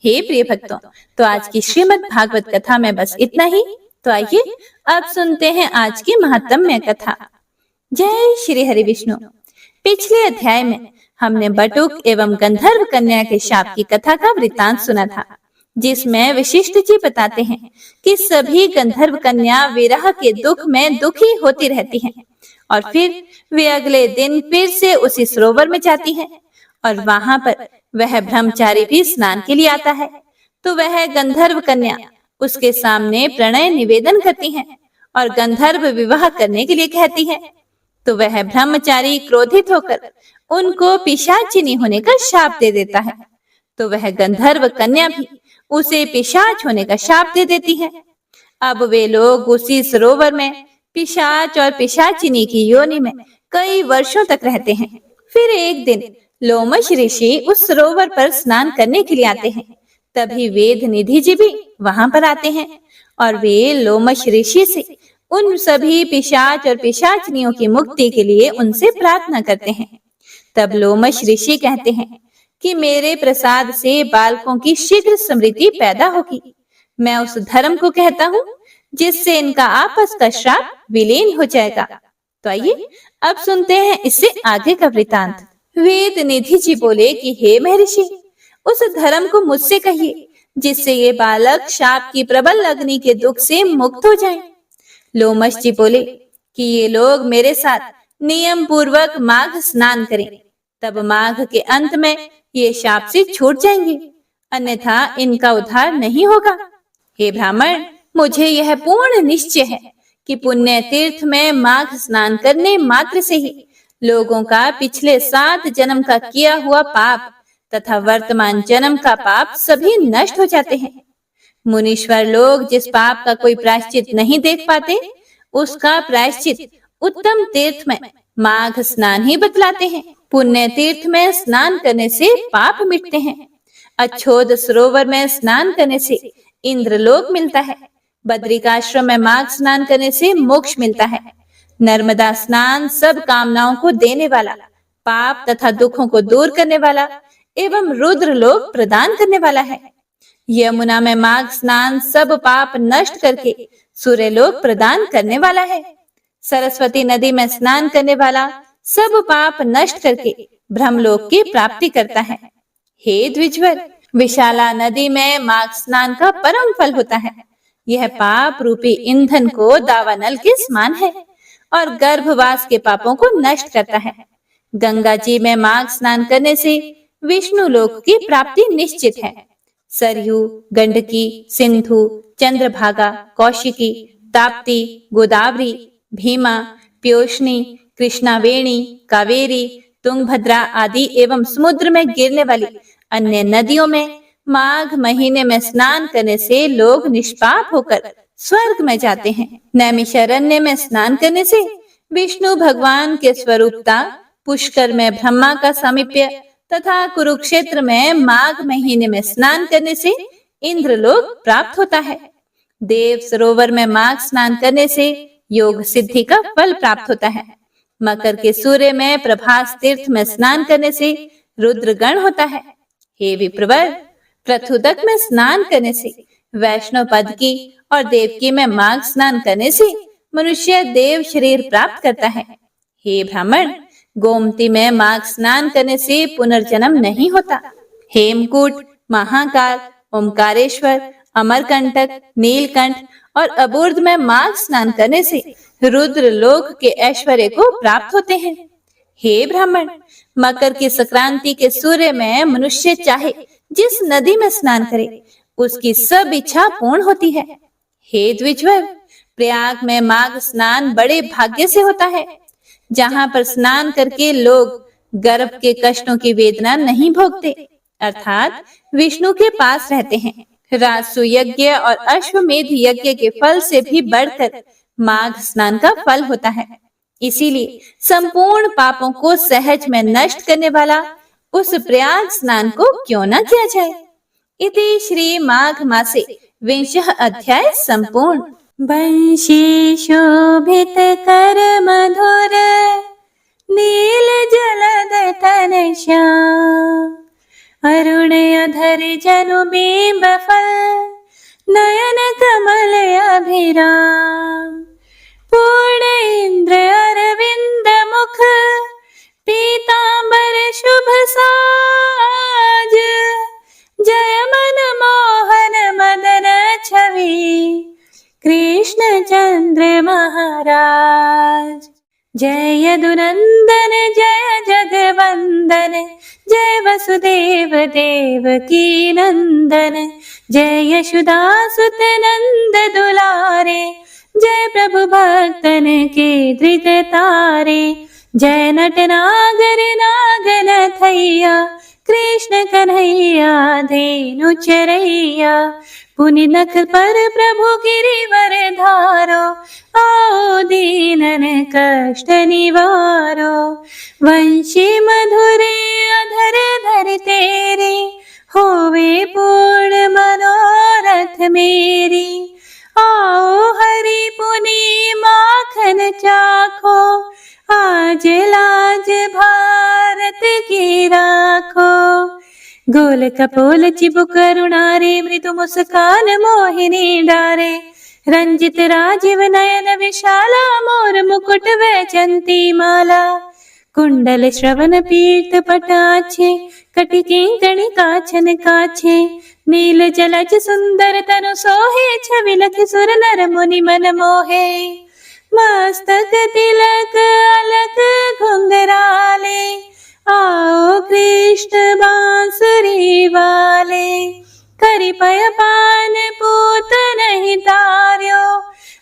S1: हे प्रिय भक्तों, तो आज की श्रीमद् भागवत कथा में बस इतना ही। तो आइए अब सुनते हैं आज की महात्म्य कथा। जय श्री हरि विष्णु। पिछले अध्याय में हमने बटुक एवं गंधर्व कन्या के शाप की कथा का वृत्तांत सुना था, जिसमें वशिष्ठ जी बताते हैं कि सभी गंधर्व कन्या विरह के दुख में दुखी होती रहती हैं और फिर वे अगले दिन फिर से उसी सरोवर में जाती हैं और वहां पर वह ब्रह्मचारी भी स्नान के लिए आता है। तो वह गंधर्व कन्या उसके सामने प्रणय निवेदन करती हैं और गंधर्व विवाह करने के लिए कहती है। तो वह ब्रह्मचारी क्रोधित होकर उनको पिशाचिनी होने का शाप दे देता है। तो वह गंधर्व कन्या भी उसे पिशाच होने का शाप दे देती है। अब वे लोग उसी सरोवर में पिशाच और पिशाचिनी की योनि में कई वर्षों तक रहते हैं। फिर एक दिन लोमश ऋषि उस सरोवर पर स्नान करने के लिए आते हैं। तभी वेद निधि जी भी वहां पर आते हैं और वे लोमश ऋषि से उन सभी पिशाच और पिशाचनियों की मुक्ति के लिए उनसे प्रार्थना करते हैं। तब लोमश ऋषि कहते हैं कि मेरे प्रसाद से बालकों की शीघ्र समृद्धि पैदा होगी। मैं उस धर्म को कहता हूँ जिससे इनका आपस का श्राप विलीन हो जाएगा। तो आइए अब सुनते हैं इससे आगे का वृतांत। वेद निधि जी बोले कि हे महर्षि, उस धर्म को मुझसे कहिए जिससे ये बालक शाप की प्रबल अग्नि के दुख से मुक्त हो जाएं। लोमश जी बोले कि ये लोग मेरे साथ नियम पूर्वक माघ स्नान करें, तब माघ के अंत में ये शाप से छूट जाएंगे, अन्यथा इनका उद्धार नहीं होगा। हे ब्राह्मण, मुझे यह पूर्ण निश्चय है कि पुण्य तीर्थ में माघ स्नान करने मात्र से ही लोगों का पिछले 7 जन्म का किया हुआ पाप तथा वर्तमान जन्म का पाप सभी नष्ट हो जाते हैं। मुनीश्वर लोग जिस पाप का कोई प्रायश्चित नहीं देख पाते, उसका प्रायश्चित उत्तम तीर्थ में माघ स्नान ही बतलाते हैं। पुण्य तीर्थ में स्नान करने से पाप मिटते हैं। अच्छोद सरोवर में स्नान करने से इंद्रलोक मिलता है। बद्रिकाश्रम में माघ स्नान करने से मोक्ष मिलता है। नर्मदा स्नान सब कामनाओं को देने वाला, पाप तथा दुखों को दूर करने वाला एवं रुद्र लोक प्रदान करने वाला है। यमुना में माघ स्नान सब पाप नष्ट करके सूर्यलोक प्रदान करने वाला है। सरस्वती नदी में स्नान करने वाला सब पाप नष्ट करके ब्रह्मलोक की प्राप्ति करता है। हे द्विजवर, विशाला नदी में माघ स्नान का परम फल होता है। यह पाप रूपी ईंधन को दावानल के समान है और गर्भवास के पापों को नष्ट करता है। गंगा जी में माघ स्नान करने से विष्णु लोक की प्राप्ति निश्चित है। सरयू, गंडकी, सिंधु, चंद्रभागा, कौशिकी, ताप्ती, गोदावरी, भीमा, प्योष्णी, कृष्णावेणी, कावेरी, तुंगभद्रा आदि एवं समुद्र में गिरने वाली अन्य नदियों में माघ महीने में स्नान करने से लोग निष्पाप होकर स्वर्ग में जाते हैं। नैमिषारण्य में स्नान करने से विष्णु भगवान के स्वरूपता, पुष्कर में ब्रह्मा का सामीप्य तथा कुरुक्षेत्र में माघ महीने में स्नान करने से इंद्रलोक प्राप्त होता है। देव सरोवर में माघ स्नान करने से योग सिद्धि का फल प्राप्त होता है। मकर के सूर्य में प्रभास तीर्थ में स्नान करने से रुद्रगण होता है। हे विप्रवर, प्रथुदक में स्नान करने से वैष्णव पद की और देवकी में माघ स्नान करने से मनुष्य देव शरीर प्राप्त करता है। हे ब्राह्मण, गोमती में माघ स्नान करने से पुनर्जन्म नहीं होता। हेमकूट, महाकाल, ओमकारेश्वर, अमरकंटक, नीलकंठ और अबूर्द में माघ स्नान करने से रुद्र लोक के ऐश्वर्य को प्राप्त होते हैं। हे ब्राह्मण, मकर की संक्रांति के सूर्य में मनुष्य चाहे जिस नदी में स्नान करे, उसकी सब इच्छा पूर्ण होती है। हे द्विजवर, प्रयाग में माघ स्नान बड़े भाग्य से होता है, जहाँ पर स्नान करके लोग गर्भ के कष्टों की वेदना नहीं भोगते, अर्थात विष्णु के पास रहते हैं। राजसु यज्ञ और अश्वमेध यज्ञ के फल से भी बढ़कर माघ स्नान का फल होता है। इसीलिए संपूर्ण पापों को सहज में नष्ट करने वाला उस प्रयाग स्नान को क्यों न किया जाए। इति श्री माघ मासे विंशः अध्याय संपूर्ण। वंशी शोभित कर मधुर नील जलद तन श्याम अरुण अधर जनु बिंब फल, नयन कमल अभिराम। पूर्ण इंद्र अरविंद मुख, पीतांबर शुभ साज। जय मन मोहन मदन छवि, कृष्ण चंद्र महाराज। जय यदुनंदन जय जगवंदन, जय वसुदेव देवकी नंदन। जय यशोदासुत नंद दुलारे, जय प्रभु भक्तन के धृत तारे। जय नटनागर नागनथैया, कृष्ण कन्हैया धेनु चरैया। पुनि नख पर प्रभु गिरिवर धारो, आओ दीनन कष्ट निवारो। वंशी मधुरे अधर धर तेरे, होवे पूर्ण मनोरथ मेरी। आओ हरि पुनि माखन चाखो, आज लाज भारत की राखो। गोल कपोल चिबुक करुणारे, मृदु मुस्कान मोहिनी डारे। रंजित राजीव नयन विशाला, मोर मुकुट वैजंती माला। कुंडल श्रवण पीत पटाछे, कटि किंकणी काछन काछे। नील जलज सुंदर तनु सोहे, छवि लखि सुर नर मुनि मन मोहे। मस्तक तिलक अलक घुंघराले, आओ कृष्ण बांसुरी वाले। करि पय पान पूत नहीं तार्यो,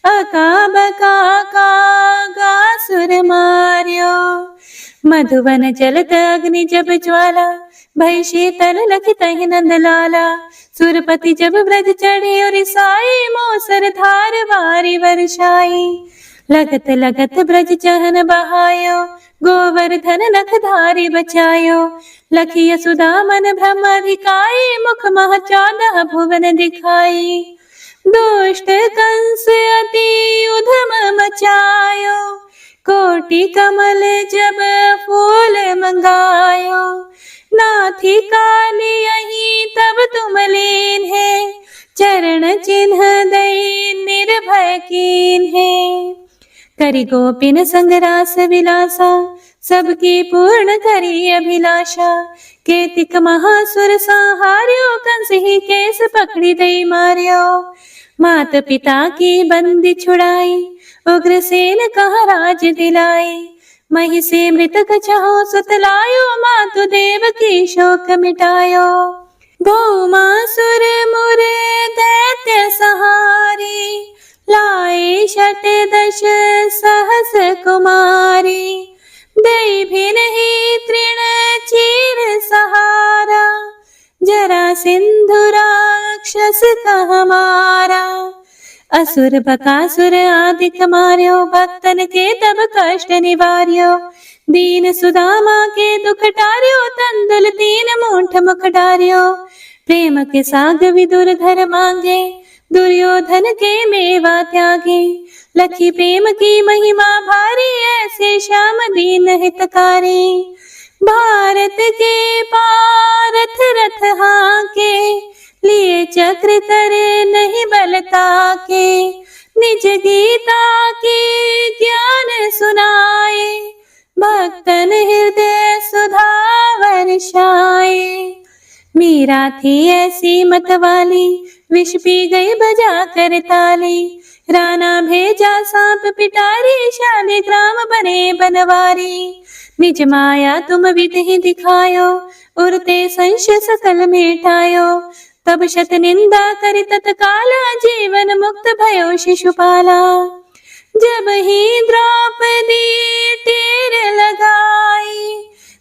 S1: अका बका का सुर मार्यो। मधुवन जलत अग्नि जब ज्वाला, भय शीतल लखि तहि नंद लाला। सुरपति जब ब्रज चढ़े और साई, मोसर धार वारी वर्षाई। लगत लगत ब्रज चहन बहायो, गोवर्धन नख धारी बचायो। लखी यशोदा मन ब्रह्म अधिकाई, मुख मह 14 भुवन दिखाई। दुष्ट कंस अति उधम मचायो, कोटि कमल जब फूल मंगायो। नाथी काली यही तब तुम लीन है, चरण चिन्ह दई निर्भय कीन है। करि गोपिन संग रास विलासा, सबकी पूर्ण करी अभिलाषा। केतिक महासुर संहार्यो, कंस ही केस पकड़ी दई मार्यो। मात पिता की बंदी छुड़ाई, उग्रसेन कहा राज दिलाई। मही से मृतक छहो सुत लायो, मातु देव की शोक मिटायो। भौमासुर मुर दैत्य सहारी, लाए 68 सहस कुमारी। दई भी नहीं तृण चीर सहारा, जरा सिंधु राक्षस कह मारा। असुर बकासुर आदिक मार्यो, भक्तन के तब कष्ट निवार्यो। दीन सुदामा के दुख टार्यो, तंदुल 3 मूठ मुख डार्यो। प्रेम के साग विदुर घर मांगे, दुर्योधन के मेवा त्यागे। लखी प्रेम की महिमा भारी, ऐसे श्याम दीन हितकारी। भारत के पारथ रथ हाके, लिए चक्र करे नहीं बलता के। निज गीता की ज्ञान सुनाए, भक्तन हृदय सुधा वर्षाए। मीरा थी ऐसी मतवाली, विष पी गई बजा कर ताली। राणा भेजा सांप पिटारी, शालिग्राम बने बनवारी। निज माया तुम विधि दिखायो, उरते संशय सकल मिटायो। तब शत निंदा कर तत्काला, जीवन मुक्त भयो शिशुपाला। जब ही द्रौपदी टेर लगाई,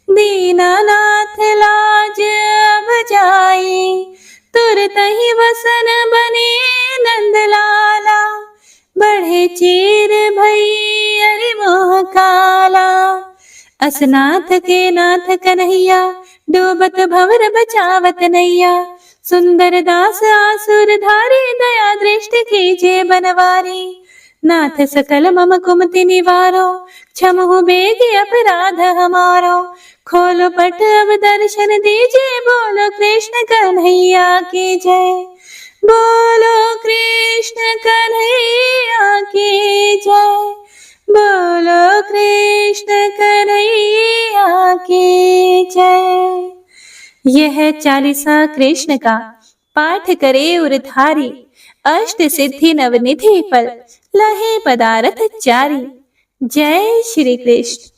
S1: दीनानाथ लाज अब जाई। तुरत ही वसन बने नंदलाला, बढ़े चीर भई अरि मोह काला। असनाथ के नाथ कन्हैया, डूबत भंवर बचावत नैया। सुंदर दास आसुर धारी, दया दृष्टि कीजे बनवारी। नाथ सकल मम कुमति निवारो, क्षमहु बेगी अपराध हमारो। खोलो पट अब दर्शन दीजिए, बोलो कृष्ण कन्हैया की जय, बोलो कृष्ण कन्हैया की जय, बोलो कृष्ण कन्हैया की जय। यह चालीसा कृष्ण का पाठ करे उरधारी, अष्ट सिद्धि नवनिधि फल लहे पदारथ चारी। जय श्री कृष्ण।